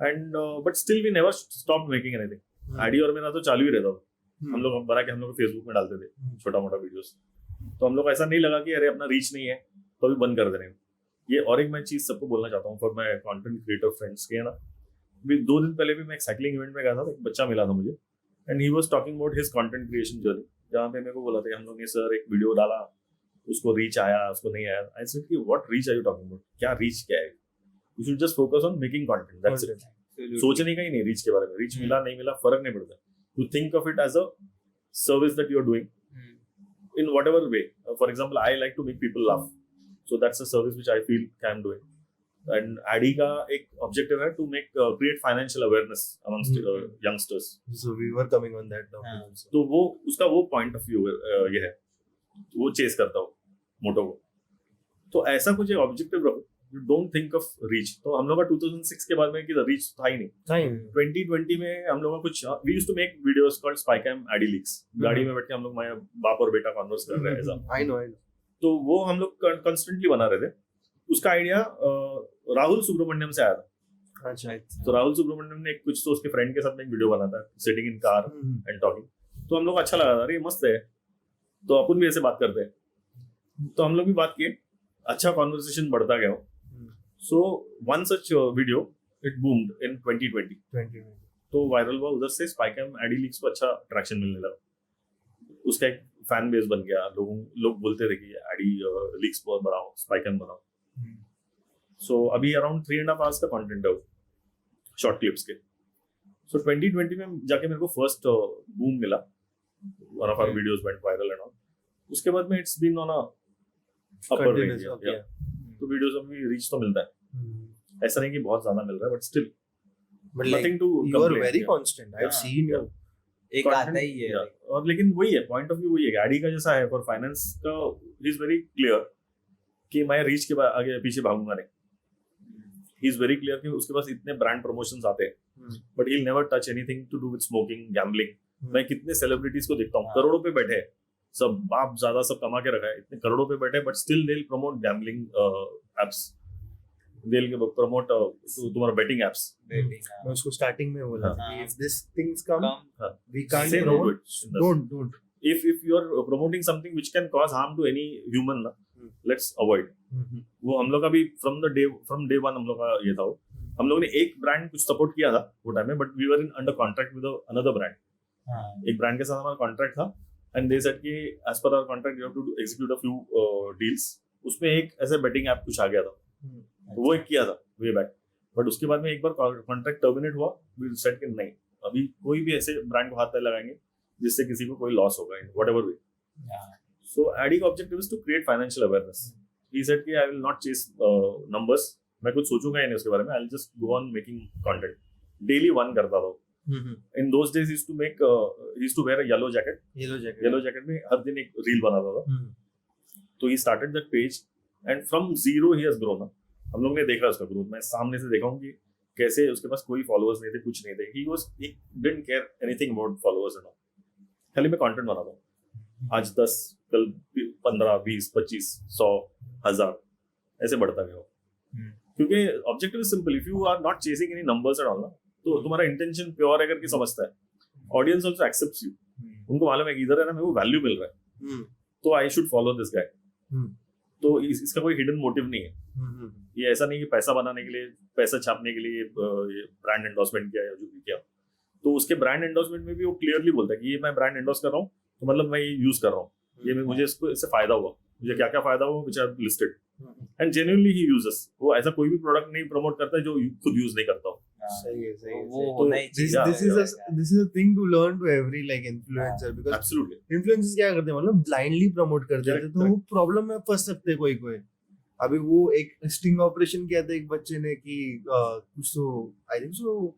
And but still we never stopped making anything. ID और मेरा तो चालू ही रहता था। हम लोग बना के हम लोग फेसबुक में डालते थे छोटा मोटा वीडियोस। तो हम लोग ऐसा नहीं लगा कि अरे अपना रीच नहीं है तो अभी बंद कर देने। ये और एक मैं चीज सबको बोलना चाहता हूँ for my content creator friends के, है ना, 2 दिन पहले भी मैं एक साइकिलिंग इवेंट में गया था, एक बच्चा मिला था मुझे and he was talking about his content creation journey, जहाँ पे मेरे को बोला था हम लोग ने सर एक वीडियो डाला, उसको रीच आया, उसको नहीं आया। आई सेड कि what reach our you talking about, क्या रीच क्या है? You should just focus on making content, that's it. सोचने का ही नहीं रीच के बारे में, रीच मिला नहीं मिला फर्क नहीं पड़ता। You think of it as a service that you are doing in whatever way. For example, I like to make people laugh, so that's a service which I feel I'm doing. And ADI का एक objective है to make create financial awareness amongst youngsters. So we were coming on that now. तो वो उसका वो point of view ये है, वो chase करता हो मोटो को। तो ऐसा कुछ एक objective रखो, you don't think of reach। तो हम लोग का 2006 के बाद में कि reach था ही नहीं। 2020 में हम लोग का कुछ we used to make videos called Spycam ADI Leaks। गाड़ी में बैठ के हम लोग बाप और बेटा कॉन्वर्स कर रहे हैं ऐसा। I know। तो वो हम लोग कंस्टेंटली बना रहे थे। उसका आइडिया राहुल सुब्रमण्यम से आया था। अच्छा। तो राहुल सुब्रमण्यम ने कुछ तो उसके फ्रेंड के साथ में एक वीडियो बना था, sitting in car and talking. तो हम लोग अच्छा लगा था, अरे मस्त है, तो अपन भी ऐसे बात करते हैं। तो हम लोग भी बात किए, अच्छा कॉन्वर्सेशन बढ़ता गया। So one such video it boomed in 2020। तो वायरल हुआ, उधर से Spycam ADI Leaks को अच्छा ट्रैक्शन मिलने लगा। उसका एक फैन बेस बन गया, लोग बोलते थे कि ADI Leaks बहुत बनाओ, Spycam बनाओ। So अभी अराउंड 3.5 hours का कंटेंट है शॉर्ट क्लिप्स के। So 2020 में जाके मेरे को फर्स्ट बूम मिला, one of our videos went viral and all। उसके बाद में it's been on a upper range। तो वीडियोस में भी रीच तो मिलता है, ऐसा नहीं कि बहुत ज्यादा मिल रहा है, but still nothing to you are very constant, I have seen you, एक आता ही है। और लेकिन वही है पॉइंट ऑफ व्यू, वही है गाड़ी का जैसा है फॉर फाइनेंस का, ही इज वेरी क्लियर कि मैं रीच के आगे पीछे भागूंगा नहीं। ही इज वेरी क्लियर कि उसके पास इतने ब्रांड प्रमोशंस आते हैं, but he will never touch anything to do with smoking, gambling. मैं कितने सेलिब्रिटीज को देखता हूँ, करोड़ों पे बैठे हैं, सब बाप ज्यादा सब कमा के रखा है, इतने करोड़ों पे बैठे, but still they will promote gambling apps, they will promote तुम्हारा बेटिंग एप्स। मैं उसको स्टार्टिंग में बोला कि if this things come we can't Say no to promote, it। don't if you are promoting something which can cause harm to any human na, let's avoid। वो हम लोग का भी from day one हम लोग का ये था। वो हम लोग ने एक ब्रांड कुछ सपोर्ट किया था वो टाइम में, but we were in under contract with another brand, एक ब्रांड के साथ हमारा कॉन्ट्रैक्ट था एंड दे सेड कि as per our contract you have to execute a few deals. उसमें एक ऐसे बेटिंग ऐप कुछ आ गया था, तो वो एक किया था वे बैक। बट उसके बाद में एक बार कॉन्ट्रैक्ट टर्मिनेट हुआ, वी सेड कि नहीं, अभी कोई भी ऐसे ब्रांड को हाथ नहीं लगाएंगे जिससे किसी को कोई लॉस होगा in whatever way. So AD का objective is to create financial awareness. He said कि I will not chase numbers, मैं कुछ सोचूंगा ही नहीं उसके बारे में, I will just go on making content. Daily one करता था। In those days he used to wear a yellow jacket में हर दिन एक रील बनाता था। तो he started that page and from zero he has grown. हम लोग ने देखा उसका ग्रोथ, मैं सामने से देखा हूँ कि कैसे उसके पास कोई फॉलोअर्स नहीं थे, कुछ नहीं थे। He didn't care anything about followers and all, खाली मैं कंटेंट बनाता हूँ। आज 10, कल 15, 20, 25, 100, 1000 ऐसे बढ़ता गया। क्योंकि objective is simple, if you are not chasing any numbers and all ना, तो तुम्हारा इंटेंशन प्योर है करके समझता है, ऑडियंस आल्सो एक्सेप्ट्स यू। उनको मालूम है कि इधर है ना मेरे को वैल्यू मिल रहा है, तो I should follow this guy. तो इसका कोई हिडन मोटिव नहीं है। ये ऐसा नहीं कि पैसा बनाने के लिए, पैसा छापने के लिए ब्रांड एंडोर्समेंट किया या जो भी किया। तो उसके ब्रांड एंडोर्समेंट में भी वो क्लियरली बोलता है कि ये मैं ब्रांड एंडोर्स कर रहा हूँ, तो मतलब मैं ये यूज कर रहा हूँ, ये मुझे इससे फायदा हुआ, मुझे क्या क्या फायदा हुआ which are listed and genuinely he uses. वो ऐसा कोई भी प्रोडक्ट नहीं प्रमोट करता है जो खुद यूज नहीं करता हो। सही है, सही है। वो तो होना ही चाहिए। this is a thing to learn to every like influencer, because absolutely influencers क्या करते हैं, मतलब ब्लाइंडली प्रमोट कर देते हैं, तो वो प्रॉब्लम में फंस सकते हैं कोई। अभी वो एक स्टिंग ऑपरेशन किया था एक बच्चे ने कि कुछ तो आई थिंक सो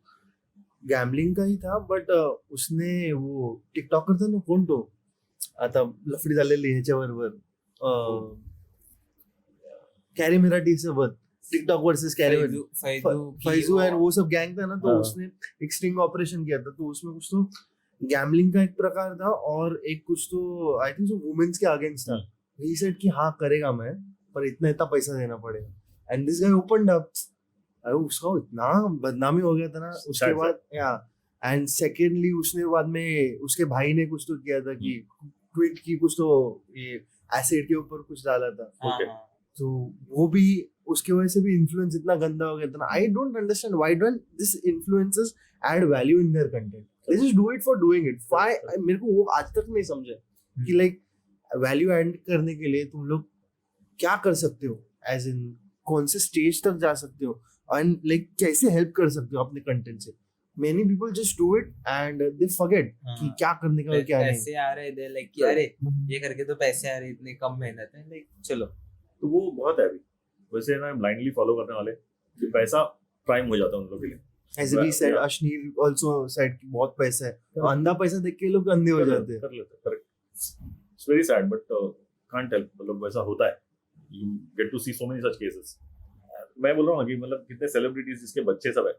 गैम्बलिंग का ही था, बट उसने वो टिकटॉकर था ना, कोण तो आता लफडी झालेली ह्याच्यावर कॅरी मराठी सोबत TikTok versus carry Faizu and वो सब गैंग था ना, तो उसने एक स्टिंग ऑपरेशन किया था। तो उसमें कुछ तो गैम्बलिंग का एक प्रकार था और एक कुछ तो आई थिंक सो वुमेन्स के अगेंस्ट था। ही सेड कि हाँ करेगा मैं, पर इतना पैसा देना पड़ेगा। And this guy opened up, अरे उसका इतना बदनामी हो गया था ना उसके बाद। या एंड सेकेंडली उसने बाद में उसके भाई ने कुछ तो किया था कि ट्वीट की कुछ तो ये एसिड के ऊपर कुछ डाला था। तो वो भी उसके वजह से भी इन्फ्लुएंस इतना गंदा हो गया था ना। I don't understand why don't this influencers add value in their content, they just do it for doing it. Why, मेरे को वो आज तक नहीं समझा कि लाइक वैल्यू ऐड करने के लिए तुम लोग क्या कर सकते हो, एज इन कौन से स्टेज तक जा सकते हो एंड लाइक कैसे हेल्प कर सकते हो अपने कंटेंट से। Many people just do it and they forget कि क्या करने का और क्या नहीं। पैसे आ रहे थे लाइक कि अरे ये करके तो पैसे आ रहे, इतने कम मेहनत है, लाइक चलो। तो वो बहुत है। अभी वैसे ना ब्लाइंडली फॉलो करने वाले कि पैसा प्राइम हो जाता है उन लोगों के लिए। As we said, Ashneer also said कि बहुत पैसा है, तो अंधा पैसा देख के लोग अंधे हो जाते हैं। कर लेते हैं, correct. It's very sad but can't help, मतलब वैसा होता है। You get to see so many such cases। मैं बोल रहा हूँ कि मतलब कितने सेलिब्रिटीज जिसके बच्चे सब है।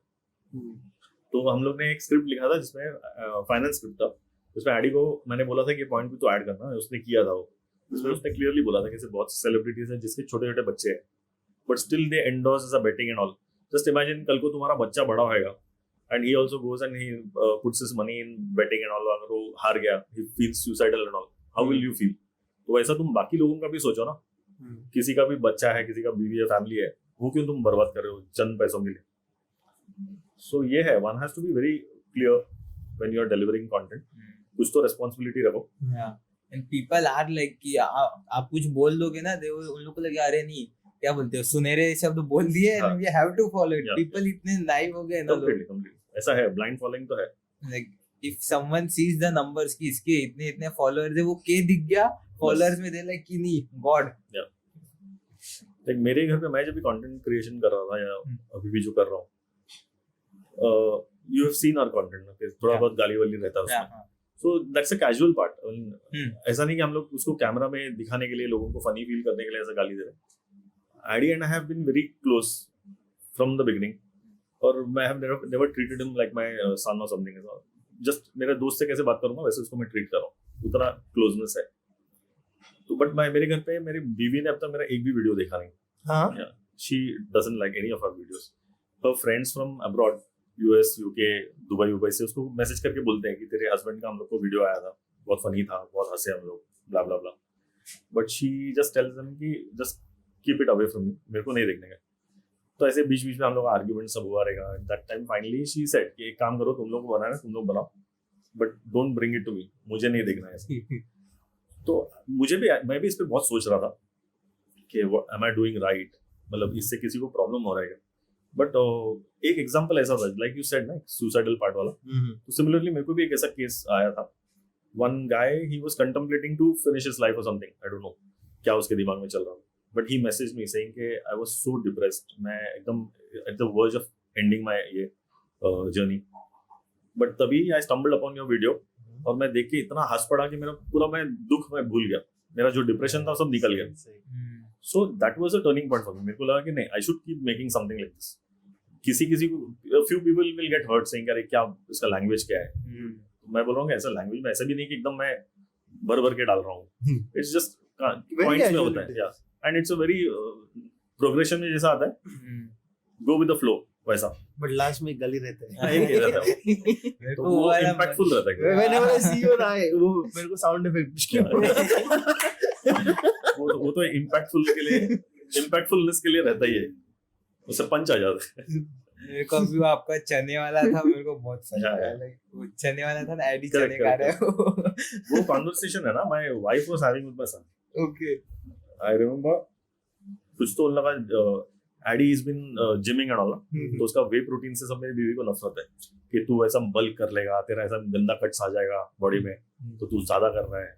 तो हम लोग ने एक स्क्रिप्ट लिखा था जिसमें फाइनेंस स्क्रिप्ट था, उसमें एडी को मैंने बोला था कि पॉइंट भी तो ऐड करना है, उसने किया था वो। उसमें उसने क्लियरली बोला था कि ऐसे बहुत सेलिब्रिटीज हैं जिसके छोटे छोटे बच्चे हैं but still they endorse as a betting and all. Just imagine कल को तुम्हारा बच्चा बड़ा होएगा and he also goes and he puts his money in betting and all, अगर वो हार गया, he feels suicidal and all, how will you feel? तो ऐसा तुम बाकी लोगों का भी सोचो ना, किसी का भी बच्चा है, किसी का बीवी है, फैमिली है, वो क्यों तुम बर्बाद कर रहे हो चंद पैसों के लिए? So ये है, one has to be very clear when you are delivering content। कुछ तो responsibility रखो। And people are like कि आप कुछ बोल दोगे ना, उन लोगों को लगे अरे नहीं क्या बोलते हो, सुनहरे शब्द बोल दिए, we have to follow it। People इतने नाइव हो गए ना लोग। Completely ऐसा है, blind following तो है। Like if someone sees the numbers कि इसके इतने इतने followers है, वो के दिख गया followers में, दे like कि नहीं God। Like मेरे घर पे मैं जब भी content creation कर रहा था या अभी भी जो कर रहा हूँ, you have seen our content, थोड़ा बहुत गाली वाली रहता है उसमें। So that's a casual part। ऐसा नहीं कि हम लोग उसको कैमरा में दिखाने के लिए, लोगों को फनी फील करने के लिए ऐसा गाली दे रहे हैं। Adi and I have been very close from the beginning और मैं have never treated him like my son or something। Just मेरे दोस्त से कैसे बात करूँगा वैसे उसको मैं ट्रीट कर रहा हूँ, उतना क्लोजनेस है। तो बट मेरे घर पे मेरी बीवी ने अब तक मेरा एक भी वीडियो देखा नहीं। She doesn't like any of our videos। Her friends from abroad, US, UK, Dubai से उसको मैसेज करके बोलते हैं कि तेरे हस्बैंड का हम लोग को वीडियो आया था, बहुत फनी था, बहुत हंसे हम लोग, blah blah blah. But she just tells them कि just keep it away from me, मेरे को नहीं देखने का। तो ऐसे बीच बीच में हम लोग आर्ग्यूमेंट सब हुआ रहेगा। That time finally she said कि एक काम करो, तुम लोग को बनाना, तुम लोग बनाओ, but don't bring it to me, मुझे नहीं देखना है ऐसा। तो मैं भी इस पे बहुत सोच रहा था कि एम आई डूइंग राइट, मतलब इससे किसी को प्रॉब्लम हो रहा है। बट एक एग्जांपल ऐसा था, लाइक यू सेड ना, सुसाइडल पार्ट वाला, तो सिमिलरली मेरे को भी एक ऐसा केस आया था। One guy, he was contemplating to finish his life और समथिंग, आई डोंट नो क्या उसके दिमाग में चल रहा था, but he message me saying कि आई वाज सो डिप्रेस्ड, मैं एकदम at the verge of ending my ये जर्नी। बट तभी I stumbled upon your video, और मैं देख के इतना हंस पड़ा कि मेरा पूरा मैं दुख मैं भूल गया, मेरा जो डिप्रेशन था सब निकल गया। So that was a turning point for me. मेरे को लगा कि नहीं, I should keep making something like this. किसी को few people will get hurt saying अरे क्या इसका लैंग्वेज क्या है। तो मैं बोल रहा हूँ ऐसा लैंग्वेज में ऐसा भी नहीं कि एकदम मैं भर भर के डाल रहा हूँ, इट्स जस्ट पॉइंट्स में होता है, and it's a very progression में जैसा आता है, गो विद द फ्लो वैसा। बट लास्ट में गली रहते हैं। एक ही रहता है, तो वो इम्पैक्टफुल रहता है। Whenever I see your eye, वो मेरे को साउंड इफेक्ट वो तो इम्पैक्टफुलनेस के लिए रहता ही है, उससे पंच आ जाता है। मेरे को अभी वो आपका चने वाला था, मेरे को बहुत पसंद आया। लाइक वो चने वाला था ना, एडी चने खा रहे हो। वो कन्वर्सेशन है ना, my wife was having with my son. Okay, I remember कुछ तो लगा, AD is been gyming and all, तो उसका वे प्रोटीन से सब मेरी बीवी को नफरत है कि तू ऐसा बल्क कर लेगा, तेरा ऐसा गंदा कट्स आ जाएगा बॉडी में, तो तू ज्यादा कर रहा है।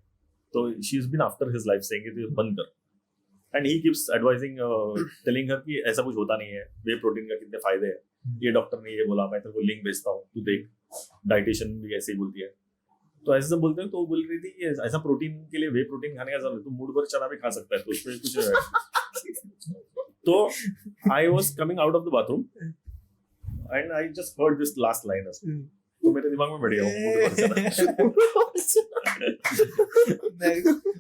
तो she is been after his life saying कि तू बंद कर, and he keeps advising, telling her कि ऐसा कुछ होता नहीं है, वे प्रोटीन का कितने फायदे हैं, ये डॉक्टर ने ये बोला, मैं तेरे को लिंक भेजता हूँ, तू देख, डाइटिशियन भी ऐसे ही बोलती है। तो ऐसे सब बोलते हैं, तो वो बोल रही थी कि ऐसा प्रोटीन के लिए वे प्रोटीन खाने का जरूरत है, तू मूड भर चना भी खा सकता है, तो उसमें कुछ तो I was coming out of the bathroom and I just heard this last line, तो मेरे दिमाग में बैठ गया वो मूड भर चना।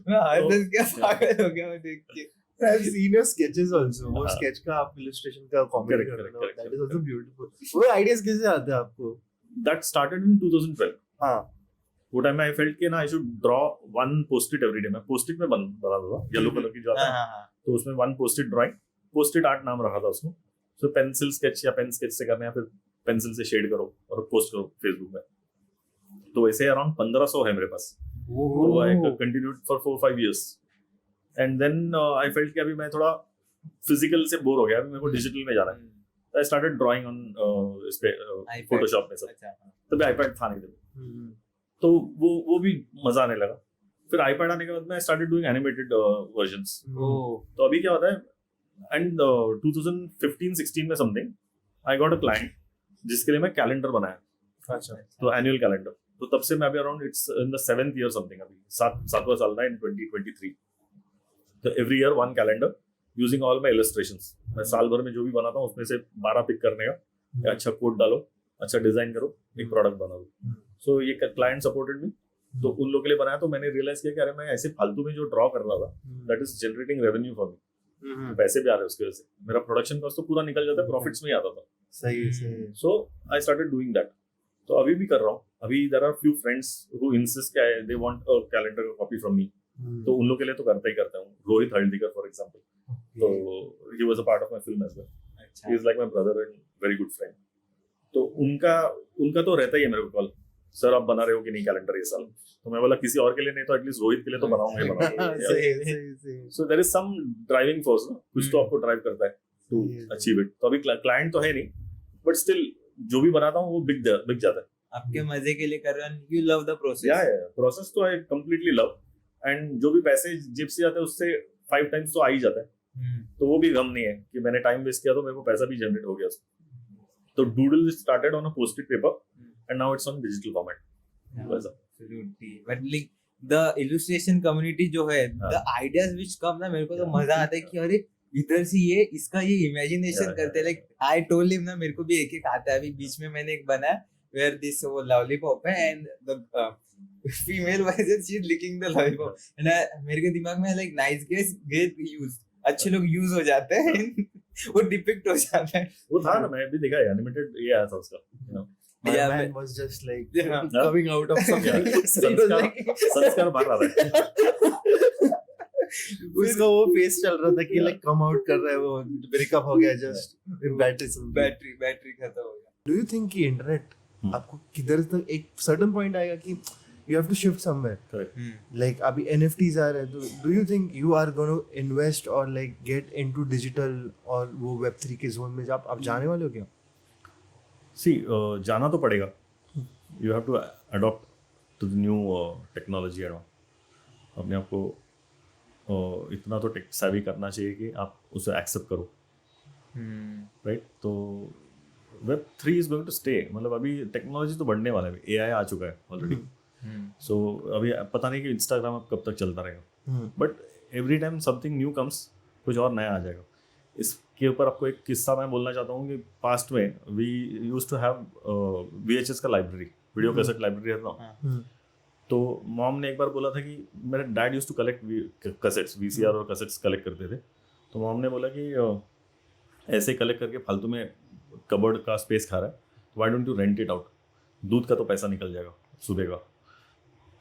मैं हर दिन क्या पागल हो गया मैं देख के। I've seen your sketches also. वो sketch का आप illustration का comment कर रहे हो, that is also beautiful. वो ideas कैसे आते हैं आपको? That started in 2012. हाँ. वो टाइम में I felt कि ना I should draw one post-it every day. मैं post-it में बनाता था, yellow color की जो आता है, तो उसमें one post-it drawing, post-it art नाम रखा था उसको। So pencil sketch या pen sketch से करना है, फिर pencil से shade करो और post करो Facebook में। तो वैसे around 1500 है मेरे पास। तो I continued for 4-5 years. And then I felt कि अभी मैं थोड़ा फिजिकल से बोर हो गया, अभी मेरे को डिजिटल में जाना है। आई स्टार्टेड ड्राइंग ऑन इस पे फोटोशॉप में सब, तभी आईपैड था नहीं तभी, तो वो भी मजा आने लगा। फिर आईपैड आने के बाद मैं स्टार्टेड डूइंग एनिमेटेड वर्जन्स। तो अभी क्या होता है, एंड 2015-16 में something I got a client जिसके लिए मैं कैलेंडर बनाया, अच्छा, तो एनुअल कैलेंडर। तो तब से मैं अभी around it's in the 7th year something, अभी 7वां साल था इन 2023। तो every year one calendar using all my illustrations. मैं साल भर में जो भी बनाता हूँ उसमें से 12 पिक करने का, अच्छा कोड डालो, अच्छा डिजाइन करो, एक प्रोडक्ट बना दो। सो ये क्लाइंट सपोर्टेड मी, तो उन लोगों के लिए बनाया। तो मैंने रियलाइज किया कि अरे मैं ऐसे फालतू में जो ड्रॉ कर रहा था, that is generating revenue for me, पैसे भी आ रहे हैं उसकी वजह से, मेरा प्रोडक्शन कॉस्ट तो पूरा निकल जाता है, प्रॉफिट्स में ही आता था। सही। So I started doing that. तो अभी भी कर रहा हूँ। अभी there are few friends who insist they want a calendar copy from me, तो उन लोग के लिए तो करता हूँ। रोहित हल्दीकर फॉर एग्जांपल, तो he was a part of my film as well, he is like my brother and very good friend. तो उनका तो रहता ही है मेरे को कॉल, सर आप बना रहे हो कि नहीं कैलेंडर ये साल? तो मैं बोला किसी और के लिए नहीं तो एटलीस्ट रोहित के लिए तो बनाऊंगा। So there is some driving force ना, कुछ तो आपको ड्राइव करता है टू अचीव इट। तो अभी क्लाइंट तो है नहीं, बट स्टिल जो भी बनाता हूँ वो बिक जाता है। आपके मजे के लिए कर रहे हो, यू लव द प्रोसेस। या प्रोसेस तो आई कंप्लीटली लव, एंड जो भी पैसे जेब से जाते हैं उससे 5 टाइम्स तो आ ही जाता है। तो वो भी गम नहीं है कि मैंने टाइम वेस्ट किया, तो मेरे को पैसा भी जनरेट हो गया। तो doodle started on a post-it paper and now it's on digital format. Absolutely, but like the illustration community जो है, द आइडियाज व्हिच कम ना, मेरे को तो मजा आता है कि अरे इधर से ये इसका ये इमेजिनेशन करते हैं। लाइक आई टोल्ड हिम ना, मेरे को भी एक आता है। अभी बीच में मैंने एक बनाया वेयर दिस वो लॉलीपॉप है and the female version she is licking the lollipop, and मेरे के दिमाग में like nice guess get used, अच्छे लोग यूज हो जाते हैं, वो डिपिक्ट हो जाता है। वो था ना, मैं भी देखा है एनिमेटेड, ये आया था उसका, you know, my man was just like coming out of something. संस्कार बाहर आ रहा है। उसका वो फेस चल रहा था कि लाइक कम आउट कर रहा है, वो ब्रेकअप हो गया जस्ट, बैटरी खत्म हो गया। Do you think कि इंटरनेट आपको किधर तक एक सर्टेन पॉइंट आएगा कि you have to shift somewhere. Correct. Like अभी NFTs आ रहे हैं, तो do you think you are going to invest or like get into digital और वो Web3 के जोन में जब आप जाने वाले हो क्या? See, जाना तो पड़ेगा. You have to adopt to the new technology and all. अपने आप को इतना तो टेक savvy करना चाहिए कि आप उसे एक्सेप्ट करो, राइट? तो Web3 is going to stay. मतलब अभी टेक्नोलॉजी तो बढ़ने वाला है, AI आ चुका है ऑलरेडी. सो अभी पता नहीं कि इंस्टाग्राम अब कब तक चलता रहेगा, but every time something new comes, कुछ और नया आ जाएगा. इसके ऊपर आपको एक किस्सा मैं बोलना चाहता हूँ कि पास्ट में we used to have VHS का लाइब्रेरी, वीडियो कैसेट लाइब्रेरी है ना. तो मॉम ने एक बार बोला था कि मेरा dad used to collect cassettes, VCR और कैसेट्स कलेक्ट करते थे. तो मॉम ने बोला कि ऐसे कलेक्ट करके फालतू में कबर्ड का स्पेस खा रहा है, why don't you rent it out, दूध का तो पैसा निकल जाएगा सुबह का.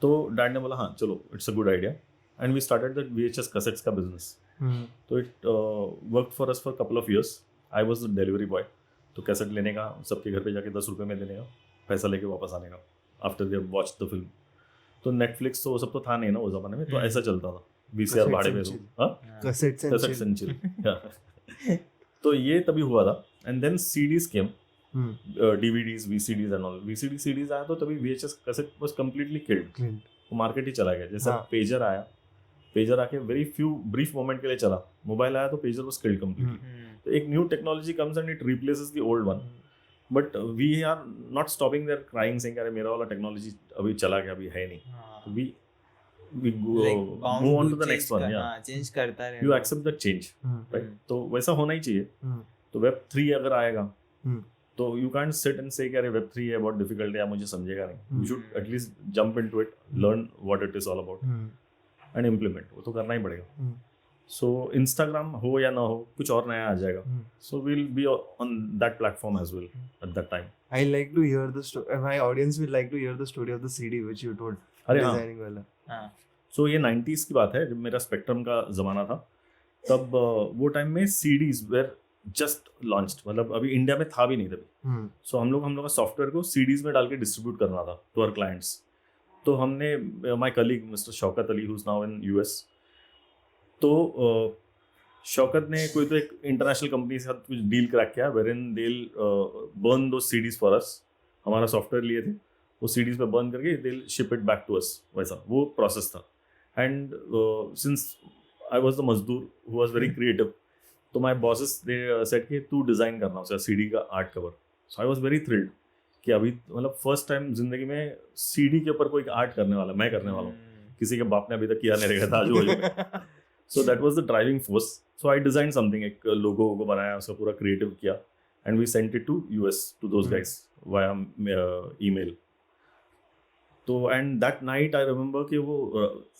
तो डैड ने बोला हाँ चलो, it's a good idea, and we started that VHS cassettes का बिजनेस. तो it work for us for couple of years. I was the delivery boy. तो कैसेट लेने का, सबके घर पे जाके 10 रुपये में देने का, पैसा लेके वापस आने का after they watch the film. तो नेटफ्लिक्स तो वो सब तो था नहीं ना उस जमाने में, तो ऐसा चलता था. VCR भाड़े में दो, कैसेट्स एंड चिल. तो ये तभी हुआ था. And then CDs came, DVDs, VCDs and all. VCD CDs आया तो तभी VHS cassette was completely killed. वो मार्केट ही चला गया. जैसा पेजर आया, पेजर आके वेरी फ्यू ब्रीफ मोमेंट के लिए चला. मोबाइल आया तो पेजर वाज किल्ड कंप्लीटली. तो एक new technology comes and it replaces the old one. But we are not stopping there crying saying अरे मेरा वाला टेक्नोलॉजी अभी चला गया, अभी है नहीं. तो we move on to the next one. या चेंज करता रहे, you accept that change, right? तो वैसा होना ही चाहिए. तो Web3 अगर आएगा तो यू कैंट सिट एंड से कि अरे Web3 है बहुत डिफिकल्ट है, मुझे समझेगा नहीं. You should at least jump into it, learn what it is all about and implement. वो तो करना ही पड़ेगा. सो इंस्टाग्राम हो या ना हो, कुछ और नया आ जाएगा. So we will be on that platform as well at that time. I like to hear the story. My audience will like to hear the story of the CD which you told. अरे designing वाला. सो ये 90s की बात है, जब मेरा spectrum का जमाना था. तब वो टाइम में CDs वेर जस्ट लॉन्च्ड. मतलब अभी इंडिया में था भी नहीं तभी. सो हम लोग का सॉफ्टवेयर को CDs में डाल के डिस्ट्रीब्यूट करना था टू आवर क्लाइंट्स. तो हमने, my colleague mister Shaukat Ali, who is now in US, तो शौकत ने कोई तो एक इंटरनेशनल कंपनी के साथ कुछ डील क्रैक किया wherein they burn two CDs for us. हमारा सॉफ्टवेयर लिए थे, वो CDs पे बर्न करके they ship it back to us. वैसा वो प्रोसेस था. And since I was the मजदूर हु वॉज वेरी क्रिएटिव, तो माई बॉसेस दे सेड कि तू डिज़ाइन करना उसका CD का art cover. So I was very thrilled कि अभी मतलब फर्स्ट टाइम जिंदगी में CD के ऊपर कोई आर्ट करने वाला, मैं करने वाला हूँ. किसी के बाप ने अभी तक किया नहीं रहेगा था आजू बाजू. So that was the driving force. So I design something, एक लोगो को बनाया, उसका पूरा क्रिएटिव किया, and we sent it to US to those guys via email. तो and that night I remember कि वो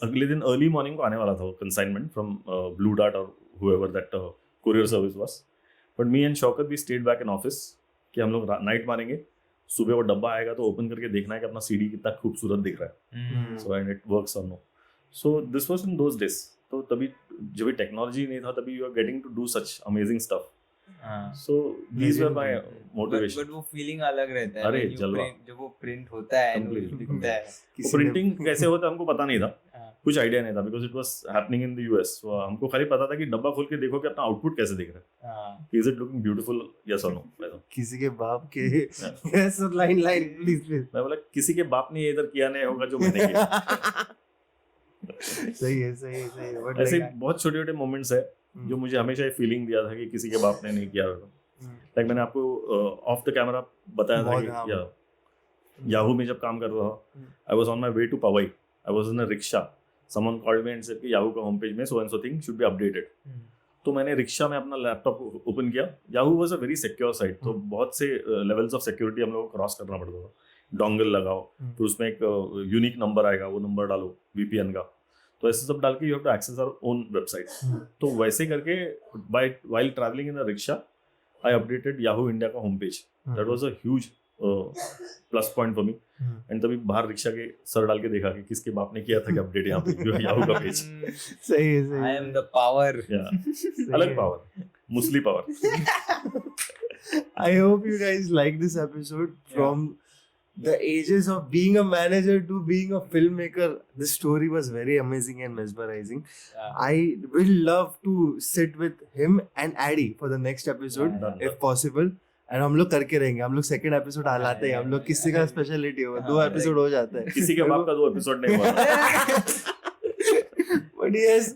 अगले दिन अर्ली मॉर्निंग को आने वाला था वो कंसाइनमेंट फ्रॉम ब्लू डार्ट और whoever that courier service was. But me and Shaukat, we stayed back in office कि हम लोग नाइट मारेंगे, सुबह वो डब्बा आएगा तो ओपन करके देखना है कि अपना CD कितना खूबसूरत दिख रहा है. So and it works or no. So this was in those days. तो तभी जब भी टेक्नोलॉजी नहीं था, तभी you are getting to do such amazing stuff. So these were my motivation. But वो फीलिंग अलग रहता है. अरे जलवा. जब वो प्रिंट होता है, दिखता है. प्रिंटिंग कैसे होता है हमको पता नहीं था, कुछ आइडिया नहीं था, because it was happening in the US. हमको खाली पता था कि डब्बा खोल के देखो कि अपना आउटपुट कैसे दिख रहा है. Is it looking beautiful, yes और नो. किसी के बाप के यस लाइन प्लीज. मैं बोला किसी के बाप ने ये इधर किया नहीं होगा जो मैंने किया. सही है. बट ऐसे बहुत छोटे छोटे मोमेंट्स है जो मुझे हमेशा ये फीलिंग दिया था कि किसी के बाप ने नहीं किया होगा. लाइक मैंने आपको ऑफ द कैमरा बताया था कि याहू में जब काम कर रहा था, I was on my way to Powai. I was in a rickshaw. Someone called me and said कि याहू का होम पेज में so and so thing should be updated. तो मैंने रिक्शा में अपना लैपटॉप ओपन किया. Yahoo was a very secure site, तो बहुत से लेवल्स ऑफ सिक्योरिटी हम लोग को क्रॉस करना पड़ता था. डोंगल लगाओ, फिर उसमें एक यूनिक नंबर आएगा, वो नंबर डालो VPN का. तो ऐसे सब डाल के you have to access our own website. तो वैसे करके while traveling in a rickshaw, I updated Yahoo India का home page. That was a huge plus point for me. And तभी बाहर रिक्शा के सर डाल के देखा कि किसके बाप ने किया था कि अपडेट यहाँ पे याहू का पेज. सही है. I am the power. अलग power, Musli power. I hope you guys like this episode from the ages of being a manager to being a filmmaker, this story was very amazing and mesmerizing. I will love to sit with him and Addy for the next episode if possible. And हम लोग करके रहेंगे, हम लोग second episode लाते हैं, हम लोग किसी का स्पेशलिटी हो 2 एपिसोड हो जाता है, किसी के बाप का 2 एपिसोड नहीं हुआ. but yes,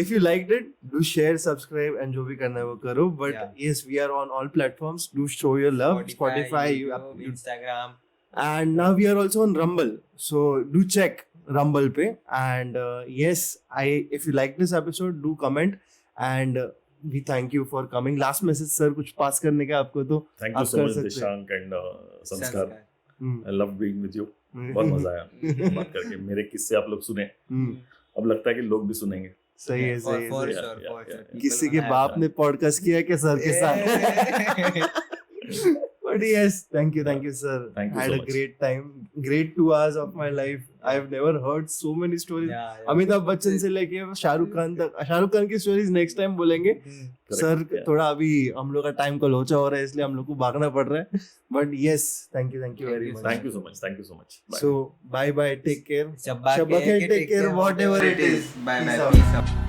if you liked it, do share, subscribe and जो भी करना है वो करो. But yes, we are on all platforms. Do show your love. Spotify, YouTube, Instagram, and now we are also on Rumble. So do check Rumble पे. And yes, if you like this episode, do comment and we thank you for coming. Last message sir, कुछ पास करने का आपको तो Thank you so much Dishank and Sanskar. I love being with you. बहुत मजा आया बात करके. मेरे किस्से आप लोग सुने, अब लगता है कि लोग भी सुनेंगे. सही है, सही है. for sure. किसी के बाप ने पॉडकास्ट किया क्या सर के साथ? But yes, thank you sir. Thank you Had so a much. great time, great 2 hours of my life. I've never heard so many stories. Amitabh Bachchan से लेके शाहरुख खान तक. शाहरुख खान की स्टोरीज नेक्स्ट टाइम बोलेंगे. सर थोड़ा अभी हम लोग का टाइम का लोचा हो रहा है, इसलिए हम लोग को भागना पड़ रहा है. But yes, thank you very much. Thank you so much. Bye. So bye, take care. Shabba Shabba khair, take care, whatever it is. Bye. Peace out.